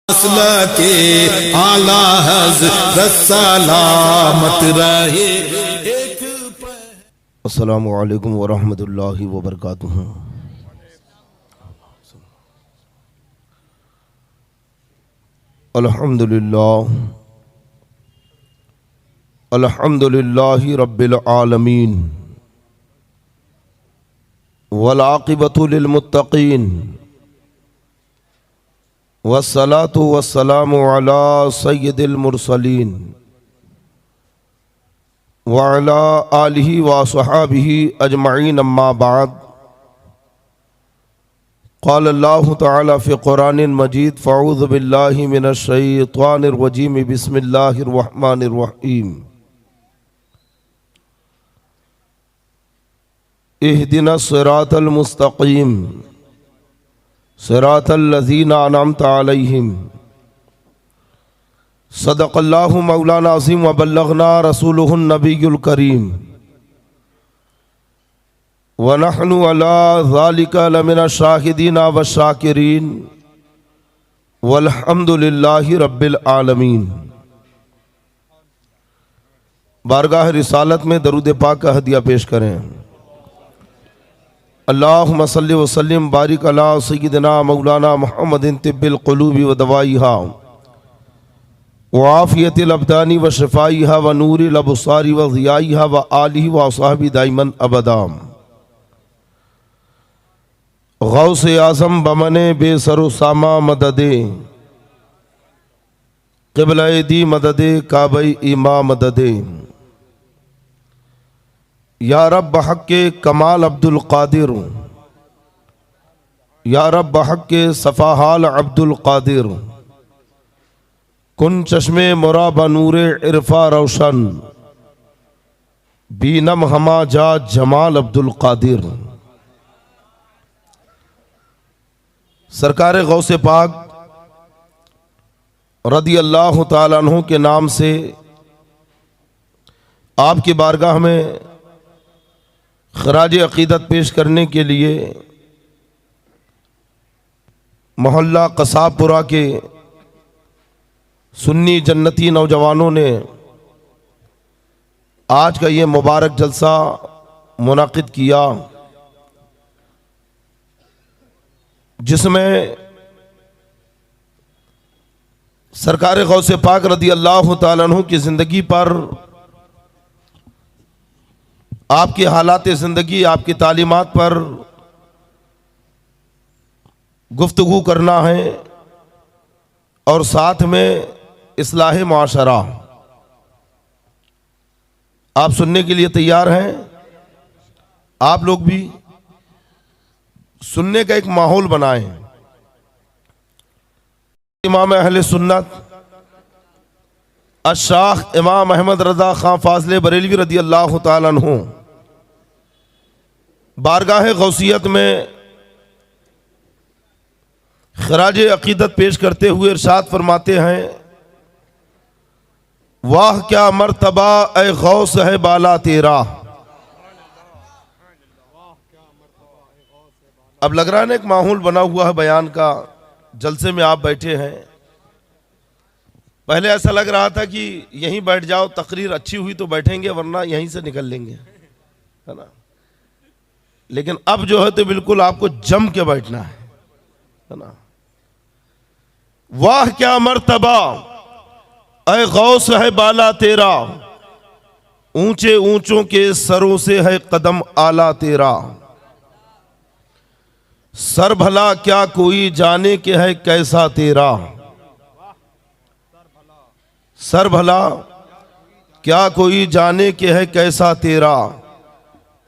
मसला के आला हज़रत सलामत रहे। अस्सलामु अलैकुम वरहमतुल्लाहि वबरकातुहू। अल्हम्दुलिल्लाह अल्हम्दुलिल्लाहि रब्बिल आलमीन वल आक़िबतु लिल मुत्तक़ीन वस्सलातु वस्सलामु अला सय्यिदिल मुरसलीन व अला आलिहि व अस्हाबिहि अजमईन अम्मा बाद। क़ाल अल्लाहु तआला फ़ी क़ुरानिल मजीद फ़अऊज़ु बिल्लाहि मिनश शैतानिर रजीम बिस्मिल्लाहिर रहमानिर रहीम। इहदिनस सिरातल मुस्तक़ीम सिरातल लज़ीना अनअमता अलैहिम। सदक़ल्लाहु मौलाना अज़ीम व बल्लगना रसूलुहुन नबियुल करीम व नहनु अला ज़ालिका लमिना शाहिदीना व शाकिरीन वल्हम्दुलिल्लाहि रब्बिल आलमीन। बारगाह रिसालत में दरूद पाक का हदिया पेश करें। अल्लाहुम्मा सल्लि व सल्लिम बारिक अला सय्यिदिना मौलाना मुहम्मदिन तिब्बिल क़ुलूबि व दवाइहा व आफ़ियतिल अब्दानी व शिफ़ाइहा व नूरिल अब्सारी व ज़ियाइहा व आलिहि व अस्हाबी दाइमन अबदा। गौसे आज़म बमने बेसरो सामा मददे क़िबला दी मददे काबई इमा मददे। या रब हक़्क़े कमाल अब्दुल क़ादिर या रब हक़्क़े सफ़ाहाल अब्दुल क़ादिर कुन चश्मे मुराबा नूरे इरफा रोशन बीनम हमा जा जमाल अब्दुल क़ादिर। सरकार गौसे पाक रदी अल्लाह ताला अन्हु के नाम से आपकी बारगाह में खराज अक़ीदत पेश करने के लिए मोहल्ला कसाबपुरा के सुन्नी जन्नती नौजवानों ने आज का ये मुबारक जलसा मुनाकिद किया, जिसमें सरकार गौसे पाक रदी अल्लाह ताला अन्हु की ज़िंदगी पर, आपकी हालात ज़िंदगी, आपकी तालीमात पर गुफ्तगू करना है और साथ में इस्लाह मुआशरा। आप सुनने के लिए तैयार हैं? आप लोग भी सुनने का एक माहौल बनाएं। इमाम अहले सुन्नत अशाख इमाम अहमद रज़ा खां फाज़ले बरेलवी रदी अल्लाह ताला अन्हु बारगाह गौसियत में खराज अक़ीदत पेश करते हुए इरशाद फरमाते हैं, वाह क्या मर्तबा ए गौस है बाला तेरा। अब लग रहा है ना एक माहौल बना हुआ है बयान का, जलसे में आप बैठे हैं। पहले ऐसा लग रहा था कि यहीं बैठ जाओ, तकरीर अच्छी हुई तो बैठेंगे वरना यहीं से निकल लेंगे, है ना। लेकिन अब जो है तो बिल्कुल आपको जम के बैठना है ना। वाह क्या मर्तबा ऐ गौस है बाला तेरा, ऊंचे ऊंचों के सरों से है कदम आला तेरा। सर भला क्या कोई जाने के है कैसा तेरा, सर भला क्या कोई जाने के है कैसा तेरा।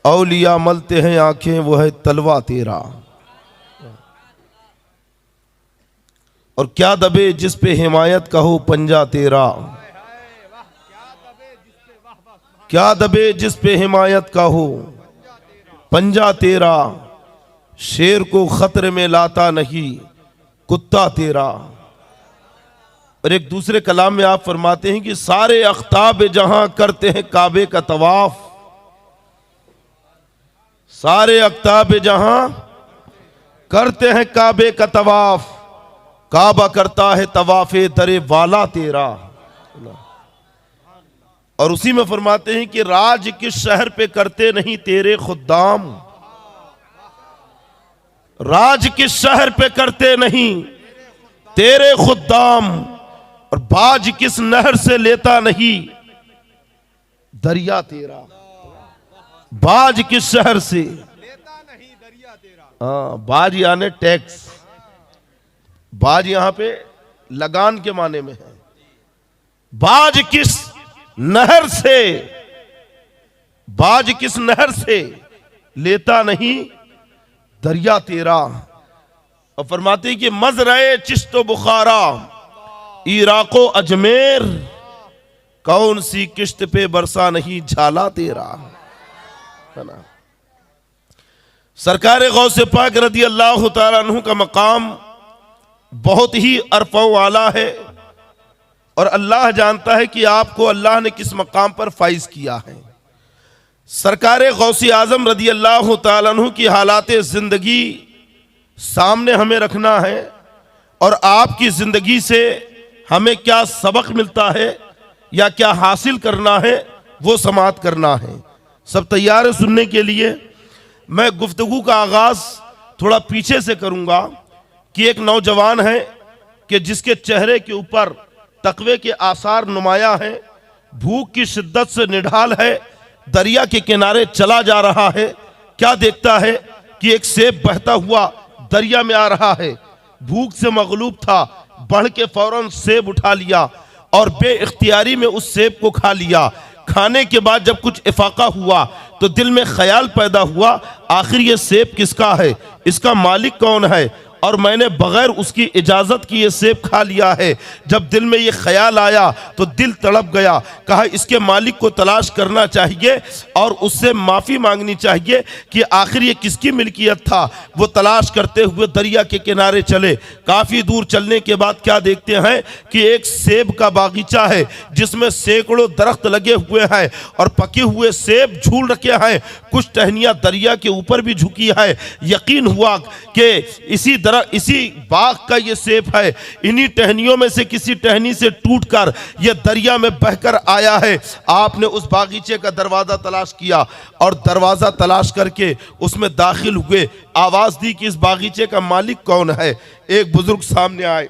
औलिया मलते हैं आंखें वो है तलवा तेरा। और क्या दबे जिस पे हिमायत कहो पंजा तेरा, क्या दबे जिस पे हिमायत कहो पंजा तेरा। शेर को खतरे में लाता नहीं कुत्ता तेरा। और एक दूसरे कलाम में आप फरमाते हैं कि सारे अख्ताब जहां करते हैं काबे का तवाफ, सारे अख्ताब जहां करते हैं काबे का तवाफ, काबा करता है तवाफे दरे वाला तेरा। और उसी में फरमाते हैं कि राज किस शहर पे करते नहीं तेरे खुद्दाम, राज किस शहर पे करते नहीं तेरे खुद्दाम, और बाज किस नहर से लेता नहीं दरिया तेरा। बाज किस शहर से लेता नहीं दरिया तेरा। हाँ, बाज यानी टैक्स, बाज यहां पे लगान के माने में है। बाज किस नहर से, बाज किस नहर से लेता नहीं दरिया तेरा। और फरमाते हैं कि मजरए चिश्तो बुखारा इराको अजमेर, कौन सी किश्त पे बरसा नहीं झाला तेरा, है ना। सरकार गौसे पाक रदी अल्लाह तआला अन्हु का मकाम बहुत ही अरफ़ो वाला है, और अल्लाह जानता है कि आपको अल्लाह ने किस मकाम पर फाइज किया है। सरकार गौसी आजम रदी अल्लाह तआला अन्हु की हालात जिंदगी सामने हमें रखना है, और आपकी जिंदगी से हमें क्या सबक मिलता है या क्या हासिल करना है वो समाअत करना है। सब तैयार है सुनने के लिए। मैं गुफ्तगू का आगाज थोड़ा पीछे से करूंगा कि एक नौजवान है कि जिसके चेहरे के ऊपर तकवे के आसार नुमाया है, भूख की शिद्दत से निढाल है, दरिया के किनारे चला जा रहा है। क्या देखता है कि एक सेब बहता हुआ दरिया में आ रहा है, भूख से मगलूब था, बढ़ के फौरन सेब उठा लिया और बेइख्तियारी में उस सेब को खा लिया। खाने के बाद जब कुछ इफाका हुआ तो दिल में ख्याल पैदा हुआ, आखिर ये सेब किसका है, इसका मालिक कौन है, और मैंने बगैर उसकी इजाजत की ये सेब खा लिया है। जब दिल में ये ख्याल आया तो दिल तड़प गया, कहा इसके मालिक को तलाश करना चाहिए और उससे माफ़ी मांगनी चाहिए कि आखिर ये किसकी मिल्कियत था। वो तलाश करते हुए दरिया के किनारे चले। काफ़ी दूर चलने के बाद क्या देखते हैं कि एक सेब का बागीचा है जिसमें सैकड़ों दरख्त लगे हुए हैं और पके हुए सेब झूल रखे हैं, कुछ टहनियाँ दरिया के ऊपर भी झुकी है। यकीन हुआ कि इसी बाग का ये सेब है, इन्हीं टहनियों में से किसी टहनी से टूटकर ये दरिया में बहकर आया है। आपने उस बागीचे का दरवाजा तलाश किया और दरवाजा तलाश करके उसमें दाखिल हुए। आवाज दी कि इस बागीचे का मालिक कौन है। एक बुजुर्ग सामने आए,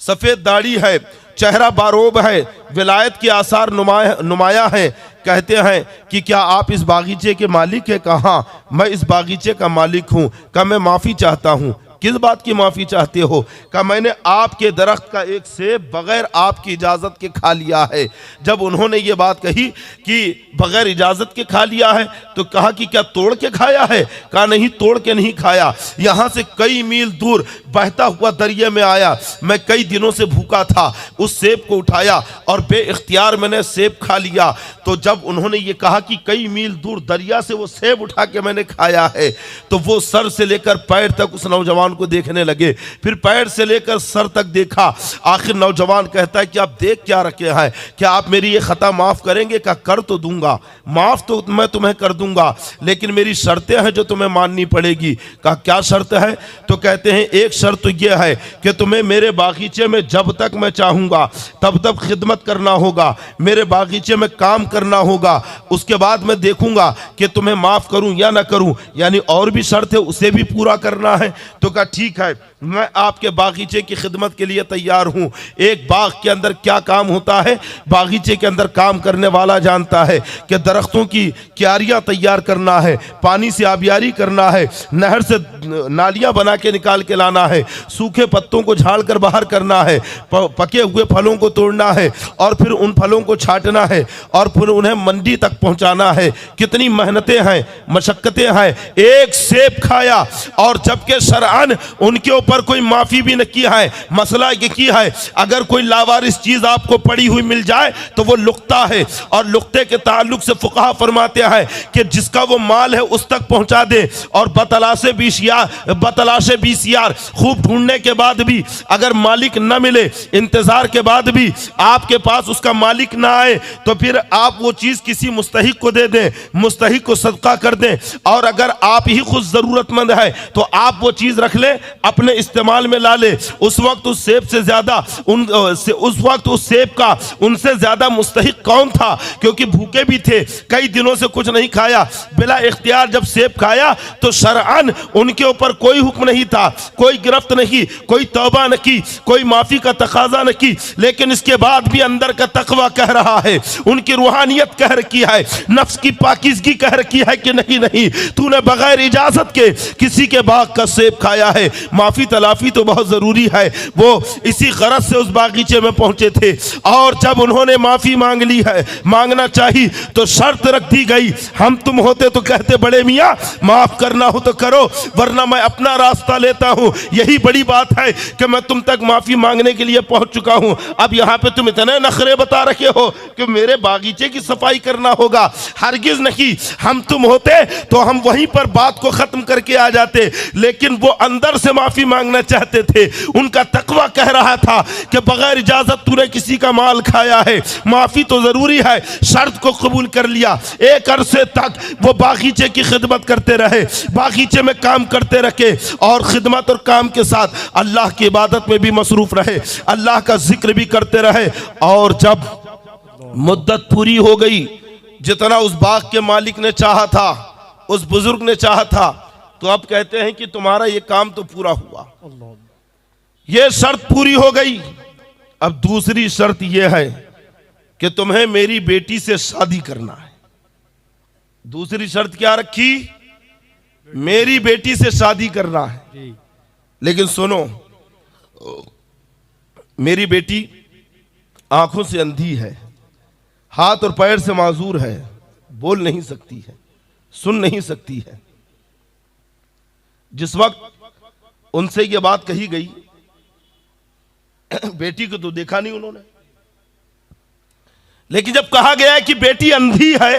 सफेद दाढ़ी है, चेहरा बारोब है, विलायत के आसार नुमाया है। कहते हैं कि क्या आप इस बागीचे के मालिक हैं? कहा मैं इस बागीचे का मालिक हूं। कहा मैं माफी चाहता हूं। किस बात की माफी चाहते हो? कहा मैंने आपके दरख्त का एक सेब बगैर आपकी इजाजत के खा लिया है। जब उन्होंने ये बात कही कि बगैर इजाजत के खा लिया है तो कहा कि क्या तोड़ के खाया है? कहा नहीं, तोड़ के नहीं खाया, यहां से कई मील दूर बहता हुआ दरिया में आया। मैं कई दिनों से भूखा था, उस सेब को उठाया और बेइख्तियार मैंने सेब खा लिया। तो जब उन्होंने ये कहा कि कई मील दूर दरिया से वो सेब उठा के मैंने खाया है, तो वो सर से लेकर पैर तक उस नौजवान को देखने लगे। फिर पैर से लेकर सर तक देखा। आखिर नौजवान कहता है कि आप देख क्या रखे हैं, क्या आप मेरी ये खता माफ करेंगे? का कर तो दूंगा, माफ तो मैं तुम्हें कर दूंगा, लेकिन मेरी शर्तें हैं जो तुम्हें माननी पड़ेगी। कहा क्या शर्त है? तो कहते हैं एक शर्त तो यह है कि तुम्हें मेरे बागीचे में जब तक मैं चाहूंगा तब तक खिदमत करना होगा, मेरे बागीचे में काम करना होगा, उसके बाद मैं देखूंगा कि तुम्हें माफ करूं या ना करूं। यानी और भी शर्त है, उसे भी पूरा करना है। तो कहा ठीक है, मैं आपके बागीचे की खिदमत के लिए तैयार हूं। एक बाग के अंदर क्या काम होता है, बागीचे के अंदर काम करने वाला जानता है कि दरख्तों की क्यारियां तैयार करना है, पानी से आबियारी करना है, नहर से नालियां बना के निकाल के लाना है, सूखे पत्तों को झाड़ कर बाहर करना है, पके हुए फलों को तोड़ना है और फिर उन फलों को छांटना है और फिर उन्हें मंडी तक पहुंचाना है। कितनी मेहनतें हैं, मशक्कतें हैं। एक सेब खाया और जबकि शरअन उनके ऊपर कोई माफी भी न किया है। मसला ये किया है, अगर कोई लावारिस चीज आपको पड़ी हुई मिल जाए तो वो लुक्ता है, और लुक्ते के ताल्लुक से फुकहा फरमाते हैं कि जिसका वो माल है उस तक पहुंचा दे, और बतलाशे 20 यार खूब ढूंढने के बाद भी अगर मालिक न मिले, इंतजार के बाद भी आपके पास उसका मालिक ना आए, तो फिर आप वो चीज किसी मुस्तहिक को दे दें, मुस्तहिक को सदका कर दें। और अगर आप ही खुद जरूरतमंद है तो आप वो चीज रख लें, अपने इस्तेमाल में ला ले, उस वक्त उस सेब से ज्यादा उस वक्त उस सेब का उनसे ज्यादा मुस्तहिक कौन था, क्योंकि भूखे भी थे, कई दिनों से कुछ नहीं खाया, बिला इख्तियार जब सेब खाया तो शरअन उनके ऊपर कोई हुक्म नहीं था, कोई गिरफ्त नहीं, कोई तौबा न की, कोई माफी का तकाजा न की, लेकिन इसके बाद भी अंदर का तकवा कह रहा है, उनकी रूहानियत कह रखी है, नफ्स की पाकीज़गी कह रखी है कि नहीं नहीं, तूने बगैर इजाजत के किसी के बाग का सेब खाया है। माफी तलाफी तो बहुत जरूरी है। वो इसी गरज से उस बागीचे में पहुंचे थे, और जब उन्होंने माफी मांग ली है, मांगना चाहिए तो शर्त रख दी गई, हम तुम होते तो कहते बड़े मियाँ माफ करना हो तो करो, वरना मैं अपना रास्ता लेता हूं। यही बड़ी बात है कि मैं तुम तक माफी मांगने के लिए पहुंच चुका हूं। अब यहां पे तुम इतने नखरे बता रखे हो कि मेरे बागीचे की सफाई करना होगा। हरगिज नहीं, हम तुम होते तो हम वहीं पर बात को खत्म करके आ जाते, लेकिन वो अंदर से माफी मांगना चाहते थे। उनका तकवा कह रहा था कि बगैर इजाजत तूने किसी का माल खाया है, माफी तो जरूरी है। शर्त को कबूल कर लिया। एक अरसे तक वो बागीचे की खिदमत करते रहे, बागीचे में काम करते रखे, और खिदमत और काम के साथ अल्लाह की इबादत में भी मसरूफ रहे, अल्लाह का जिक्र भी करते रहे। और जब मुद्दत पूरी हो गई, जितना उस बाग के मालिक ने चाहा था, उस बुजुर्ग ने चाहा था, तो अब कहते हैं कि तुम्हारा ये काम तो पूरा हुआ, ये शर्त पूरी हो गई। अब दूसरी शर्त यह है कि तुम्हें मेरी बेटी से शादी करना है। दूसरी शर्त क्या रखी? मेरी बेटी से शादी करना है। लेकिन सुनो, मेरी बेटी आंखों से अंधी है, हाथ और पैर से माजूर है, बोल नहीं सकती है, सुन नहीं सकती है। जिस वक्त उनसे ये बात कही गई, बेटी को तो देखा नहीं उन्होंने, लेकिन जब कहा गया है कि बेटी अंधी है,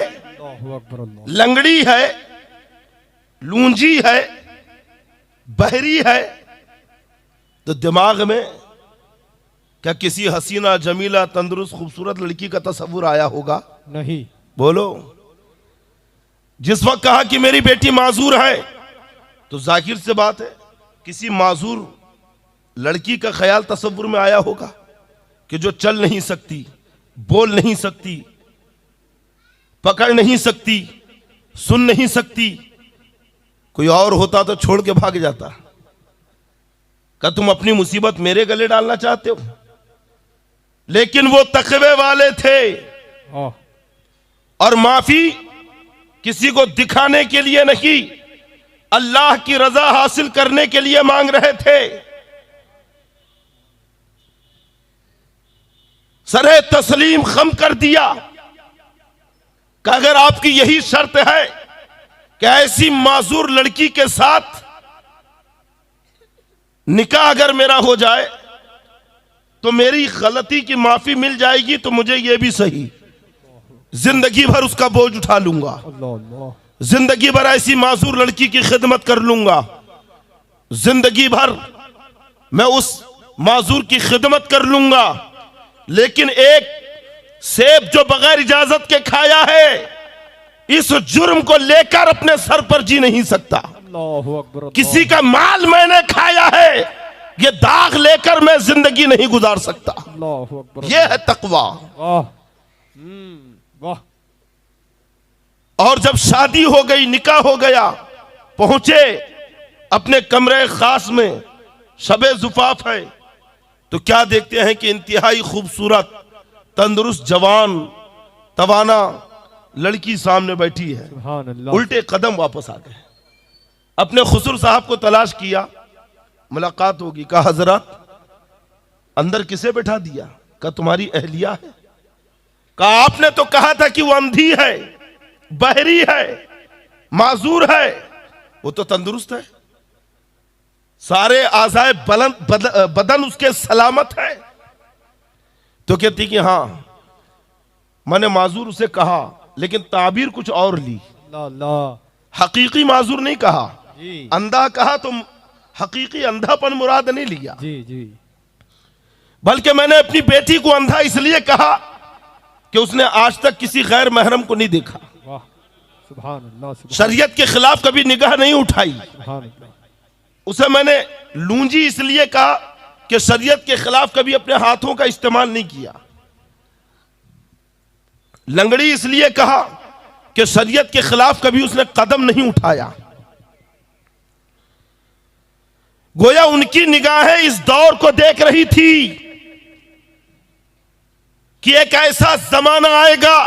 लंगड़ी है, लूंजी है, बहरी है, तो दिमाग में क्या किसी हसीना जमीला तंदुरुस्त खूबसूरत लड़की का तस्वुर आया होगा? नहीं। बोलो। जिस वक्त कहा कि मेरी बेटी माजूर है, तो जाहिर से बात है किसी माजूर लड़की का ख्याल तस्वुर में आया होगा कि जो चल नहीं सकती, बोल नहीं सकती, पकड़ नहीं सकती, सुन नहीं सकती। कोई और होता तो छोड़ के भाग जाता। क्या तुम अपनी मुसीबत मेरे गले डालना चाहते हो? लेकिन वो तकवे वाले थे, और माफी किसी को दिखाने के लिए नहीं, अल्लाह की रजा हासिल करने के लिए मांग रहे थे। सरे तस्लीम खम कर दिया कि अगर आपकी यही शर्त है कि ऐसी माजूर लड़की के साथ निकाह अगर मेरा हो जाए तो मेरी गलती की माफी मिल जाएगी, तो मुझे यह भी सही, जिंदगी भर उसका बोझ उठा लूंगा, जिंदगी भर ऐसी माजूर लड़की की खिदमत कर लूंगा, जिंदगी भर मैं उस माजूर की खिदमत कर लूंगा। लेकिन एक सेब जो बगैर इजाजत के खाया है, इस जुर्म को लेकर अपने सर पर जी नहीं सकता। किसी का माल मैंने खाया है, ये दाग लेकर मैं जिंदगी नहीं गुजार सकता। यह है तकवा। और जब शादी हो गई, निकाह हो गया, पहुंचे अपने कमरे खास में, शबे जुफाफ है, तो क्या देखते हैं कि इंतहाई खूबसूरत तंदुरुस्त जवान तवाना लड़की सामने बैठी है। उल्टे कदम वापस आ गए, अपने खुसर साहब को तलाश किया, मुलाकात होगी। कहा हजरत अंदर किसे बैठा दिया? कहा तुम्हारी अहलिया है। कहा आपने तो कहा था कि वो अंधी है, बहरी है, माजूर है, वो तो तंदुरुस्त है, सारे आज़ाए बदन उसके सलामत है। तो कहती कि हाँ मैंने माजूर उसे कहा, लेकिन ताबीर कुछ और ली, हकीकी माजूर नहीं कहा, अंधा कहा, तो हकीकी अंधापन मुराद नहीं लिया। बल्कि मैंने अपनी बेटी को अंधा इसलिए कहा कि उसने आज तक किसी गैर महरम को नहीं देखा, शरीयत के खिलाफ कभी निगाह नहीं उठाई, उसे मैंने लूंजी इसलिए कहा कि शरीयत के खिलाफ कभी अपने हाथों का इस्तेमाल नहीं किया। लंगड़ी इसलिए कहा कि शरीयत के खिलाफ कभी उसने कदम नहीं उठाया। गोया उनकी निगाहें इस दौर को देख रही थी कि एक ऐसा जमाना आएगा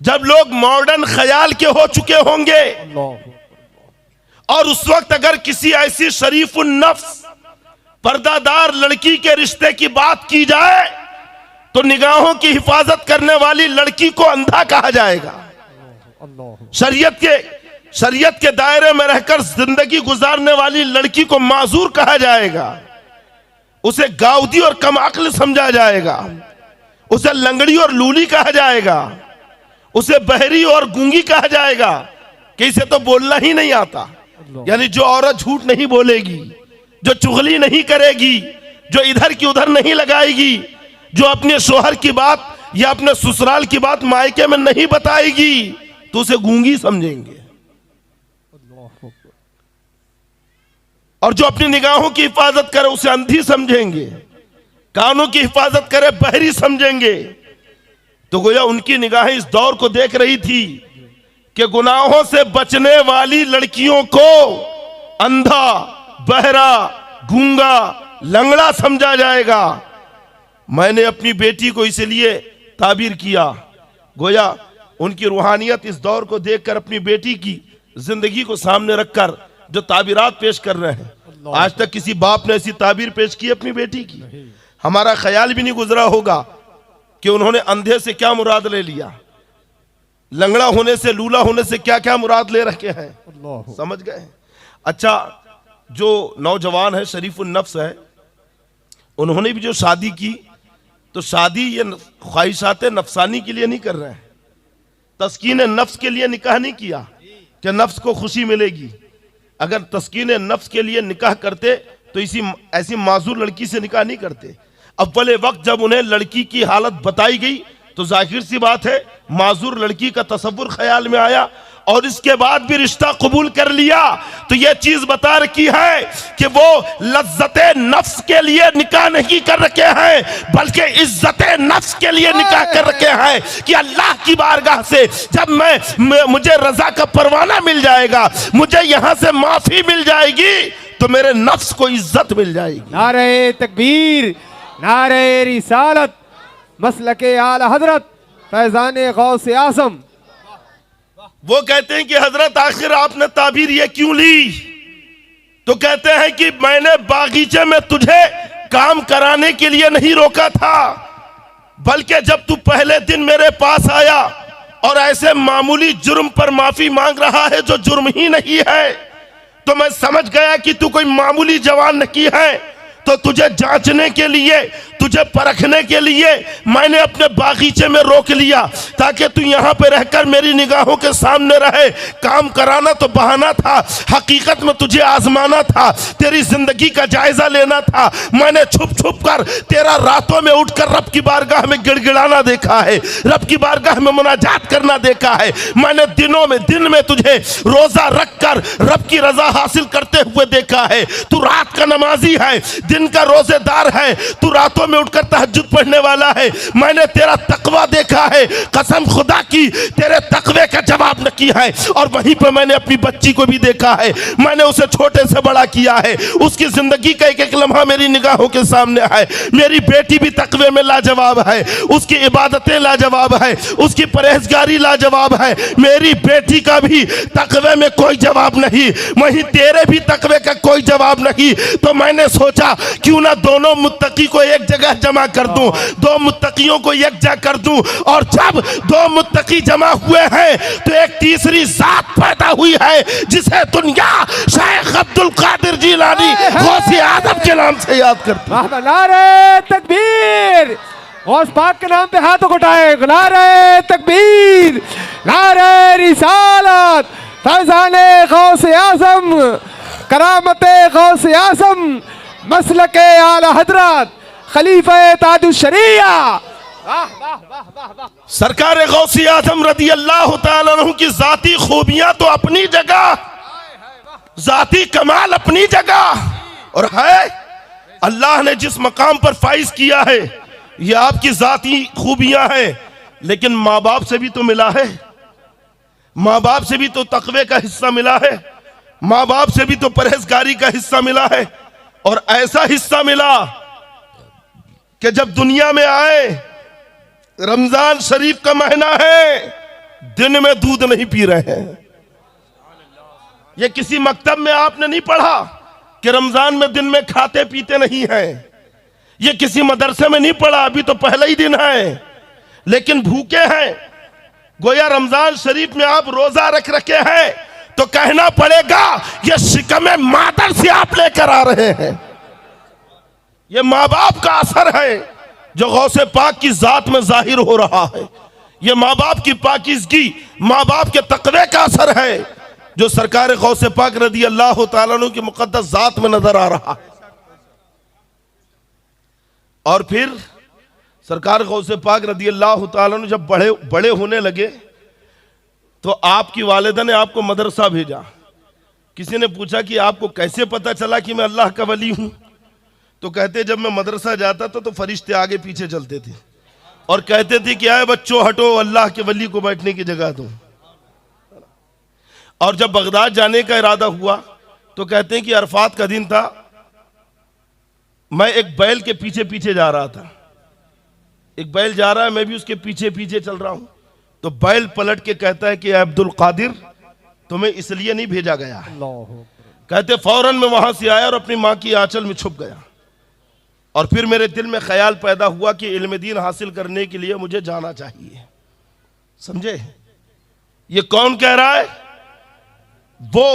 जब लोग मॉडर्न ख्याल के हो चुके होंगे, और उस वक्त अगर किसी ऐसी शरीफुन नफ्स पर्दादार लड़की के रिश्ते की बात की जाए तो निगाहों की हिफाजत करने वाली लड़की को अंधा कहा जाएगा। शरीयत के दायरे में रहकर जिंदगी गुजारने वाली लड़की को माजूर कहा जाएगा। उसे गाउदी और कम अक्ल समझा जाएगा। उसे लंगड़ी और लूली कहा जाएगा। उसे बहरी और गूंगी कहा जाएगा कि इसे तो बोलना ही नहीं आता। यानी जो औरत झूठ नहीं बोलेगी, जो चुगली नहीं करेगी, जो इधर की उधर नहीं लगाएगी, जो अपने शोहर की बात या अपने ससुराल की बात मायके में नहीं बताएगी, तो उसे गूंगी समझेंगे। और जो अपनी निगाहों की हिफाजत करे उसे अंधी समझेंगे। कानों की हिफाजत करे बहरी समझेंगे। तो गोया उनकी निगाहें इस दौर को देख रही थी कि गुनाहों से बचने वाली लड़कियों को अंधा, बहरा, गूंगा, लंगड़ा समझा जाएगा। मैंने अपनी बेटी को इसलिए ताबीर किया, गोया उनकी रूहानियत इस दौर को देखकर अपनी बेटी की जिंदगी को सामने रखकर जो ताबीरात पेश कर रहे हैं, आज तक किसी बाप ने ऐसी ताबीर पेश की अपनी बेटी की? हमारा ख्याल भी नहीं गुजरा होगा कि उन्होंने अंधे से क्या मुराद ले लिया, लंगड़ा होने से, लूला होने से क्या क्या मुराद ले रखे हैं। समझ गए? अच्छा, जो नौजवान है, शरीफुन नफ्स है, उन्होंने भी जो शादी की तो शादी ये ख्वाहिशात नफसानी के लिए नहीं कर रहे हैं, तस्कीन नफ्स के लिए निकाह नहीं किया कि नफ्स को खुशी मिलेगी। अगर तस्कीन नफ्स के लिए निकाह करते तो ऐसी माजूर लड़की से निकाह नहीं करते। अव्वल वक्त जब उन्हें लड़की की हालत बताई गई तो जाहिर सी बात है माजूर लड़की का तसव्वुर ख्याल में आया, और इसके बाद भी रिश्ता कबूल कर लिया। तो यह चीज बता रखी है कि वो लज्जते नफ्स के लिए निकाह नहीं कर रखे हैं, बल्कि इज्जते नफ्स के लिए निकाह कर रखे हैं कि अल्लाह की बारगाह से जब मुझे रजा का परवाना मिल जाएगा, मुझे यहां से माफी मिल जाएगी, तो मेरे नफ्स को इज्जत मिल जाएगी। नारे तकबीर, नारे रिसालत, मसलके आला हजरत फैजान गौसे आज़म। वो कहते हैं कि हजरत आखिर आपने ताबीर ये क्यों ली? तो कहते हैं कि मैंने बागीचे में तुझे काम कराने के लिए नहीं रोका था, बल्कि जब तू पहले दिन मेरे पास आया और ऐसे मामूली जुर्म पर माफी मांग रहा है जो जुर्म ही नहीं है, तो मैं समझ गया कि तू कोई मामूली जवान नहीं है। तो तुझे जांचने के लिए, तुझे परखने के लिए मैंने अपने बागीचे में रोक लिया, ताकि तू यहाँ पे रहकर मेरी निगाहों के सामने रहे। काम कराना तो बहाना था, हकीकत में तुझे आजमाना था, तेरी जिंदगी का जायजा लेना था। मैंने छुप छुप कर तेरा रातों में उठकर रब की बारगाह में गिड़गिड़ाना देखा है, रब की बारगाह में मुनाजात करना देखा है। मैंने दिन में तुझे रोजा रख कर रब की रजा हासिल करते हुए देखा है। तू रात का नमाजी है, दिन का रोजेदार है, तू रातों में उठकर तहज्जुद पढ़ने वाला है। मैंने तेरा तकवा देखा है, कसम खुदा की तेरे तकवे का जवाब न किया है। और वहीं पर मैंने अपनी बच्ची को भी देखा है, मैंने उसे छोटे से बड़ा किया है, उसकी जिंदगी का एक एक लम्हा मेरी निगाहों के सामने है। मेरी बेटी भी तकवे में लाजवाब है, उसकी इबादतें लाजवाब है, उसकी परहेजगारी लाजवाब है। मेरी बेटी का भी तकवे में कोई जवाब नहीं, वहीं तेरे भी तकवे का कोई जवाब नहीं। तो मैंने सोचा क्यों ना दोनों मुत्तकी को एक जगह जमा कर दूं, दो मुत्तकियों को एक जगह कर दूं। और जब दो मुत्तकी जमा हुए हैं तो एक तीसरी जात पैदा हुई है, जिसे दुनिया शेख अब्दुल कादिर जिलानी गौसे आजम के नाम से याद करती है। नारे तकबीर, गौस पाक के नाम पे हाथों को उठाए। नारे तकबीर, नारे रिसालत, फैजाने गौसे आजम, करामते गौसे आजम, मसलके आला हजरत, खलीफे ताजुश शरिया। सरकार गौसी आजम रदी अल्लाह तआला अन्हु की जाती खूबियां तो अपनी जगह, जाती कमाल अपनी जगह और है अल्लाह ने जिस मकाम पर फाइज किया है ये आपकी जाती खूबियां हैं, लेकिन माँ बाप से भी तो मिला है, माँ बाप से भी तो तकवे का हिस्सा मिला है, माँ बाप से भी तो परहेजगारी का हिस्सा मिला है। और ऐसा हिस्सा मिला कि जब दुनिया में आए, रमजान शरीफ का महीना है, दिन में दूध नहीं पी रहे हैं। ये किसी मकतब में आपने नहीं पढ़ा कि रमजान में दिन में खाते पीते नहीं हैं। ये किसी मदरसे में नहीं पढ़ा, अभी तो पहला ही दिन है, लेकिन भूखे हैं। गोया रमजान शरीफ में आप रोजा रख रखे हैं तो कहना पड़ेगा ये शिकमे मादर से आप लेकर आ रहे हैं। ये माँ बाप का असर है जो गौसे पाक की जात में जाहिर हो रहा है। ये माँ बाप की पाकीज़गी, माँ बाप के तकवे का असर है जो सरकार गौसे पाक रदी अल्लाह तआला अन्हु की मुक़द्दस जात में नजर आ रहा है। और फिर सरकार गौसे पाक रदी अल्लाह तआला अन्हु जब बड़े होने लगे तो आपकी वालिदा ने आपको मदरसा भेजा। किसी ने पूछा कि आपको कैसे पता चला कि मैं अल्लाह का वली हूं? तो कहते जब मैं मदरसा जाता था तो फरिश्ते आगे पीछे चलते थे और कहते थे कि आए बच्चों हटो, अल्लाह के वली को बैठने की जगह दो। और जब बगदाद जाने का इरादा हुआ तो कहते हैं कि अरफात का दिन था, मैं एक बैल के पीछे पीछे जा रहा था। एक बैल जा रहा है, मैं भी उसके पीछे पीछे चल रहा हूं। तो बैल पलट के कहता है कि अब्दुल कादिर तुम्हें इसलिए नहीं भेजा गया। कहते फौरन मैं वहां से आया और अपनी मां की आंचल में छुप गया। और फिर मेरे दिल में ख्याल पैदा हुआ कि इल्म दीन हासिल करने के लिए मुझे जाना चाहिए। समझे? ये कौन कह रहा है? वो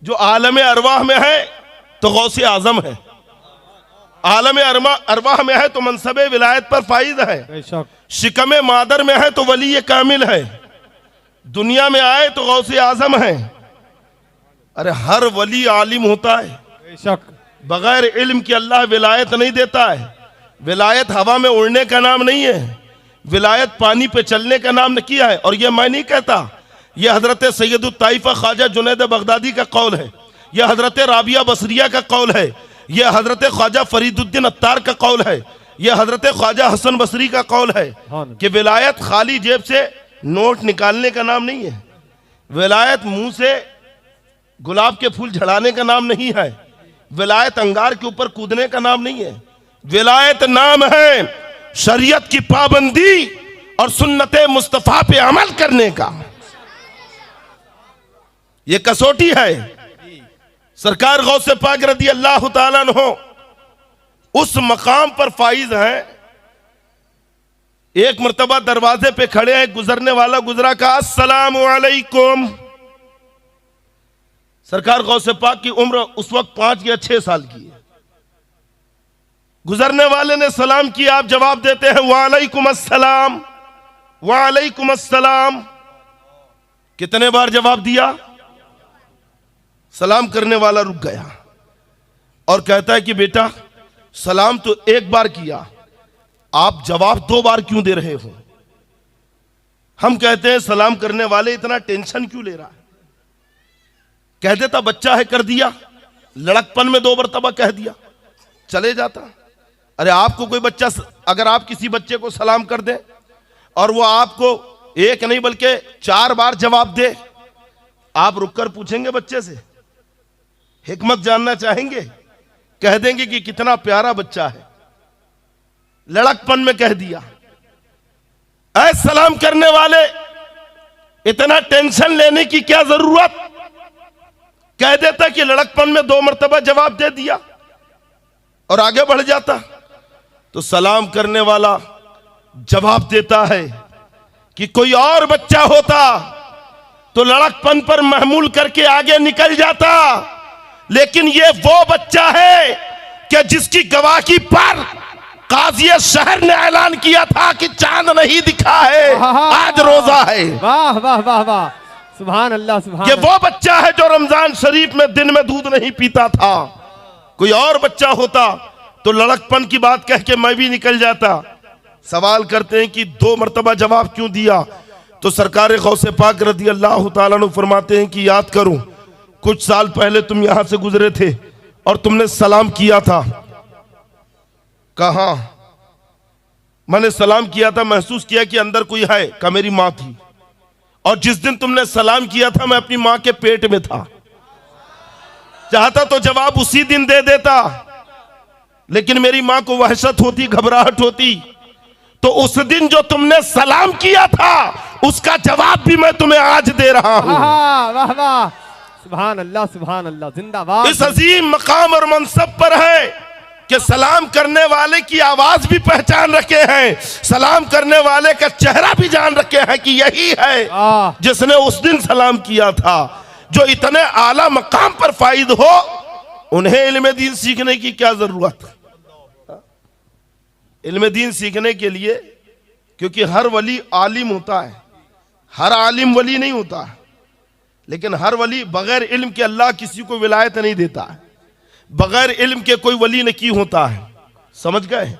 जो आलम अरवाह में है तो गौसे आजम है, आलम अरवाह में है तो मनसबे विलायत पर फाइज है, शिकमे मादर में है तो वली कामिल है, दुनिया में आए तो गौसे आजम है। अरे हर वली आलिम होता है, बगैर इल्म के अल्लाह विलायत नहीं देता है। विलायत हवा में उड़ने का नाम नहीं है, विलायत पानी पे चलने का नाम किया है। और ये मैं नहीं कहता, यह हजरत सैयदुत ताइफा ख्वाजा जुनैद बगदादी का कौल है, यह हजरत राबिया बसरिया का कौल है, यह हजरत ख्वाजा फरीदुद्दीन अत्तार का कौल है, यह हजरत ख्वाजा हसन बसरी का कौल है कि विलायत खाली जेब से नोट निकालने का नाम नहीं है, विलायत मुंह से गुलाब के फूल झड़ाने का नाम नहीं है, विलायत अंगार के ऊपर कूदने का नाम नहीं है। विलायत नाम है शरीयत की पाबंदी और सुन्नत मुस्तफा पे अमल करने का। ये कसौटी है। सरकार गौसे पाक रदी अल्लाह तआला अन्हु उस मकाम पर फाइज है। एक मर्तबा दरवाजे पे खड़े हैं, गुजरने वाला गुजरा, कहा अस्सलामु अलैकुम। सरकार गौसे पाक की उम्र उस वक्त 5 या 6 साल की है। गुजरने वाले ने सलाम किया, आप जवाब देते हैं वालेकुम अस्सलाम, वालेकुम अस्सलाम। कितने बार जवाब दिया? सलाम करने वाला रुक गया और कहता है कि बेटा सलाम तो एक बार किया, आप जवाब 2 बार क्यों दे रहे हो? हम कहते हैं सलाम करने वाले इतना टेंशन क्यों ले रहा है? कह देता बच्चा है कर दिया, लड़कपन में 2 मरतबा कह दिया चले जाता। अरे आपको कोई बच्चा, अगर आप किसी बच्चे को सलाम कर दें और वो आपको 1 नहीं बल्कि 4 बार जवाब दे, आप रुककर पूछेंगे बच्चे से? हिकमत जानना चाहेंगे? कह देंगे कि कितना प्यारा बच्चा है, लड़कपन में कह दिया। ऐ सलाम करने वाले, इतना टेंशन लेने की क्या जरूरत? कह देता कि लड़कपन में 2 मरतबा जवाब दे दिया और आगे बढ़ जाता। तो सलाम करने वाला जवाब देता है कि कोई और बच्चा होता तो लड़कपन पर महमूल करके आगे निकल जाता, लेकिन ये वो बच्चा है कि जिसकी गवाही पर काजी शहर ने ऐलान किया था कि चांद नहीं दिखा है, आज रोजा है। वाह वाह वाह वाह, सुभान अल्लाह सुभान। ये वो बच्चा है जो रमजान शरीफ में दिन में दूध नहीं पीता था। कोई और बच्चा होता तो लड़कपन की बात कह के मैं भी निकल जाता। सवाल करते हैं कि 2 मरतबा जवाब क्यों दिया? तो सरकार गौसे पाक रदी अल्लाह तआला अन्हु फरमाते हैं कि याद करूं कुछ साल पहले तुम यहां से गुजरे थे और तुमने सलाम किया था। कहा? मैंने सलाम किया था, महसूस किया कि अंदर कोई है। का मेरी मां थी। और जिस दिन तुमने सलाम किया था मैं अपनी मां के पेट में था। चाहता तो जवाब उसी दिन दे देता, लेकिन मेरी मां को वहशत होती, घबराहट होती। तो उस दिन जो तुमने सलाम किया था उसका जवाब भी मैं तुम्हें आज दे रहा हूं। वाह वाह, सुभान अल्लाह, सुभान अल्लाह, जिंदाबाद। इस अजीम मकाम और मनसब पर है कि सलाम करने वाले की आवाज भी पहचान रखे हैं, सलाम करने वाले का चेहरा भी जान रखे हैं कि यही है जिसने उस दिन सलाम किया था। जो इतने आला मकाम पर फाइद हो, उन्हें इल्म दीन सीखने की क्या जरूरत? इल्म दीन सीखने के लिए, क्योंकि हर वली आलिम होता है, हर आलिम वली नहीं होता, लेकिन हर वली बगैर इल्म के अल्लाह किसी को विलायत नहीं देता है। बगैर इल्म के कोई वली नहीं होता है, समझ गए?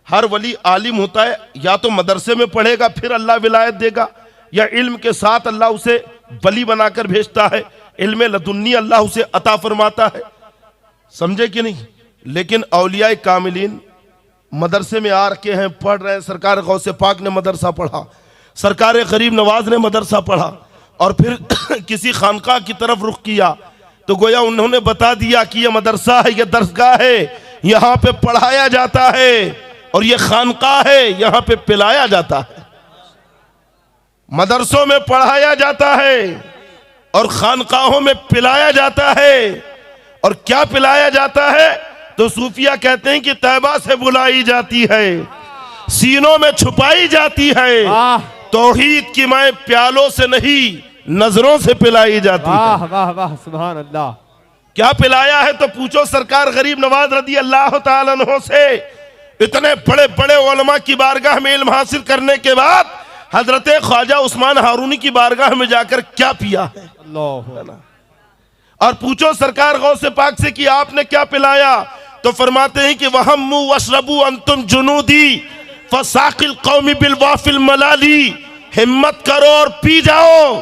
हर वली आलिम होता है, या तो मदरसे में पढ़ेगा फिर अल्लाह विलायत देगा, या इल्म के साथ अल्लाह उसे वली बनाकर भेजता है, इल्म लदुन्नी अल्लाह उसे अता फरमाता है। समझे कि नहीं? लेकिन औलिया कामिलीन मदरसे में आ रखे हैं, पढ़ रहे हैं। सरकार गौसे पाक ने मदरसा पढ़ा, सरकार गरीब नवाज ने मदरसा पढ़ा, और फिर किसी खानका की तरफ रुख किया तो गोया उन्होंने बता दिया कि यह मदरसा है, यह दरसगाह है, यहाँ पे पढ़ाया जाता है, और यह खानका है, यहाँ पे पिलाया जाता है। मदरसों में पढ़ाया जाता है और खानकाहों में पिलाया जाता है। और क्या पिलाया जाता है? तो सूफिया कहते हैं कि तैबा से बुलाई जाती है, सीनों में छुपाई जाती है। तौहीद की मैं प्यालों से नहीं नजरों से पिलाई जाती है। वाह वाह वाह, सुभान अल्लाह। क्या पिलाया है? तो पूछो सरकार गरीब नवाज रदी अल्लाह ताला अन्हु से। इतने बड़े बड़े उलमा की बारगाह में इल्म हासिल करने के बाद हजरत ख्वाजा उस्मान हारूनी की बारगाह में जाकर क्या पिया है? और पूछो सरकार गौसे पाक से कि आपने क्या पिलाया? तो फरमाते हैं कि वहम्मु वशरबू अंतुम जुनूदी फसाकिल कौमी बिल वाफिल मलाली। हिम्मत करो और पी जाओ,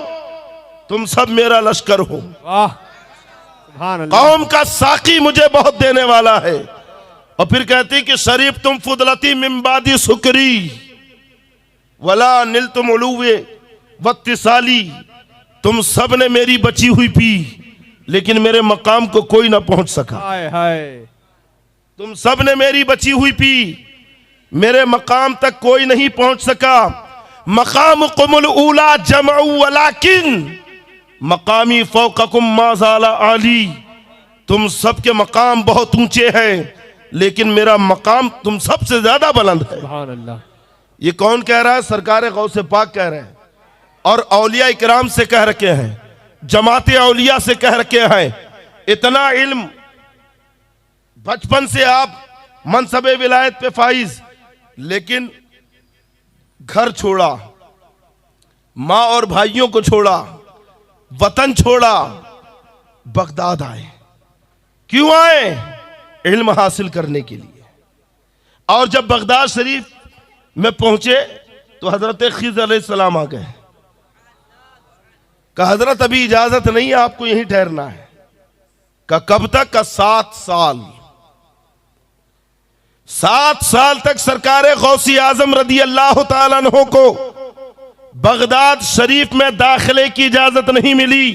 तुम सब मेरा लश्कर हो। वाह, सुभान अल्लाह। कौम का साकी मुझे बहुत देने वाला है। और फिर कहती कि शरीफ तुम फुदलती मिम्बादी सुकरी वला नील तुम उलूवे वत्तिसाली। तुम सब ने मेरी बची हुई पी, लेकिन मेरे मकाम को कोई ना पहुंच सका। हाय हाय। तुम सब ने मेरी बची हुई पी, मेरे मकाम तक कोई नहीं पहुंच सका। मकाम कुमुल ऊला जमऊ वलाकिन मकामी फौककुम माज़ाला आली। तुम सबके मकाम बहुत ऊंचे हैं, लेकिन मेरा मकाम तुम सबसे ज्यादा बुलंद है। सुभान अल्लाह। ये कौन कह रहा है? सरकार गौसे पाक कह रहे हैं, और औलिया इकराम से कह रखे हैं, जमाते औलिया से कह रखे हैं। इतना इल्म बचपन से आप मनसबे विलायत पे फाइज, लेकिन घर छोड़ा, मां और भाइयों को छोड़ा, वतन छोड़ा, बगदाद आए। क्यों आए? इल्म हासिल करने के लिए। और जब बगदाद शरीफ में पहुंचे तो हजरत खिज़र अलैहिस्सलाम आ गए। कहा हजरत अभी इजाजत नहीं है, आपको यहीं ठहरना है। कहा कब तक? का 7 साल। 7 साल तक सरकार गौसी आजम रदी अल्लाह ताला अन्हु को बगदाद शरीफ में दाखिले की इजाजत नहीं मिली।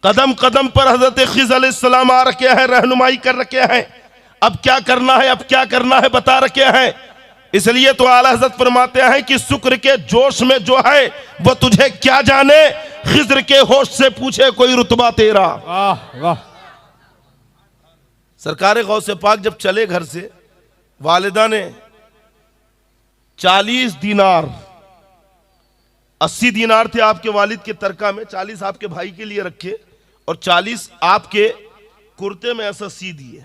कदम कदम पर हजरत खिज़र अलैहिस्सलाम आ रखे हैं, रहनुमाई कर रखे हैं। अब क्या करना है, अब क्या करना है बता रखे हैं। इसलिए तो आला हज़रत फरमाते हैं कि शुक्र के जोश में जो है वो तुझे क्या जाने, खिज़र के होश से पूछे कोई रुतबा तेरा। वाह वाह। सरकार गौसे पाक जब चले घर से, वालिदा ने 40 दीनार, 80 दीनार थे आपके वालिद के तरका में, 40 आपके भाई के लिए रखे और 40 आपके कुर्ते में ऐसा सी दिए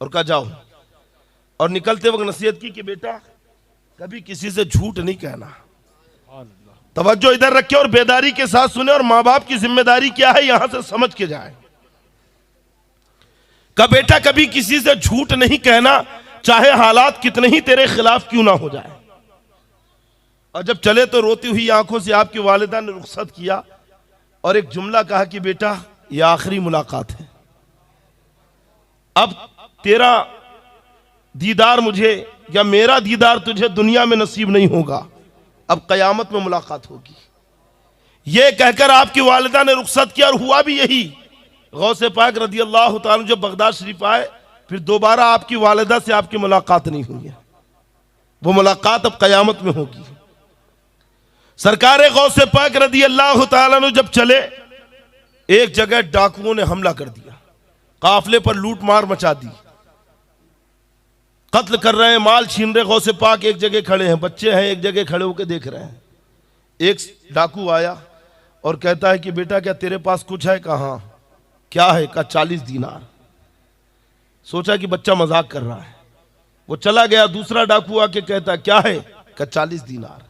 और कहा जाओ। और निकलते वक्त नसीहत की कि बेटा कभी किसी से झूठ नहीं कहना, तवज्जो इधर रखे और बेदारी के साथ सुने, और माँ बाप की जिम्मेदारी क्या है यहां से समझ के जाए। कहा बेटा कभी किसी से झूठ नहीं कहना, चाहे हालात कितने ही तेरे खिलाफ क्यों ना हो जाए। और जब चले तो रोती हुई आंखों से आपकी वालिदा ने रुखसत किया और एक जुमला कहा कि बेटा ये आखिरी मुलाकात है। अब तेरा दीदार मुझे या मेरा दीदार तुझे दुनिया में नसीब नहीं होगा, अब कयामत में मुलाकात होगी। यह कहकर आपकी वालिदा ने रुखसत किया और हुआ भी यही। गौसे पाक रदी अल्लाह ताला जब बगदाद शरीफ आए, फिर दोबारा आपकी वालिदा से आपकी मुलाकात नहीं हुई है। वो मुलाकात अब कयामत में होगी। सरकार गौसे पाक रदी अल्लाह ताला ने जब चले, एक जगह डाकुओं ने हमला कर दिया, काफिले पर लूट मार मचा दी, कत्ल कर रहे हैं, माल छीन रहे। गौसे पाक एक जगह खड़े हैं, बच्चे हैं एक जगह खड़े होकर देख रहे हैं। एक डाकू आया और कहता है कि बेटा क्या तेरे पास कुछ है? कहा क्या है? का 40 दीनार। सोचा कि बच्चा मजाक कर रहा है, वो चला गया। दूसरा डाकू आके कहता है क्या है? का 40 दीनार।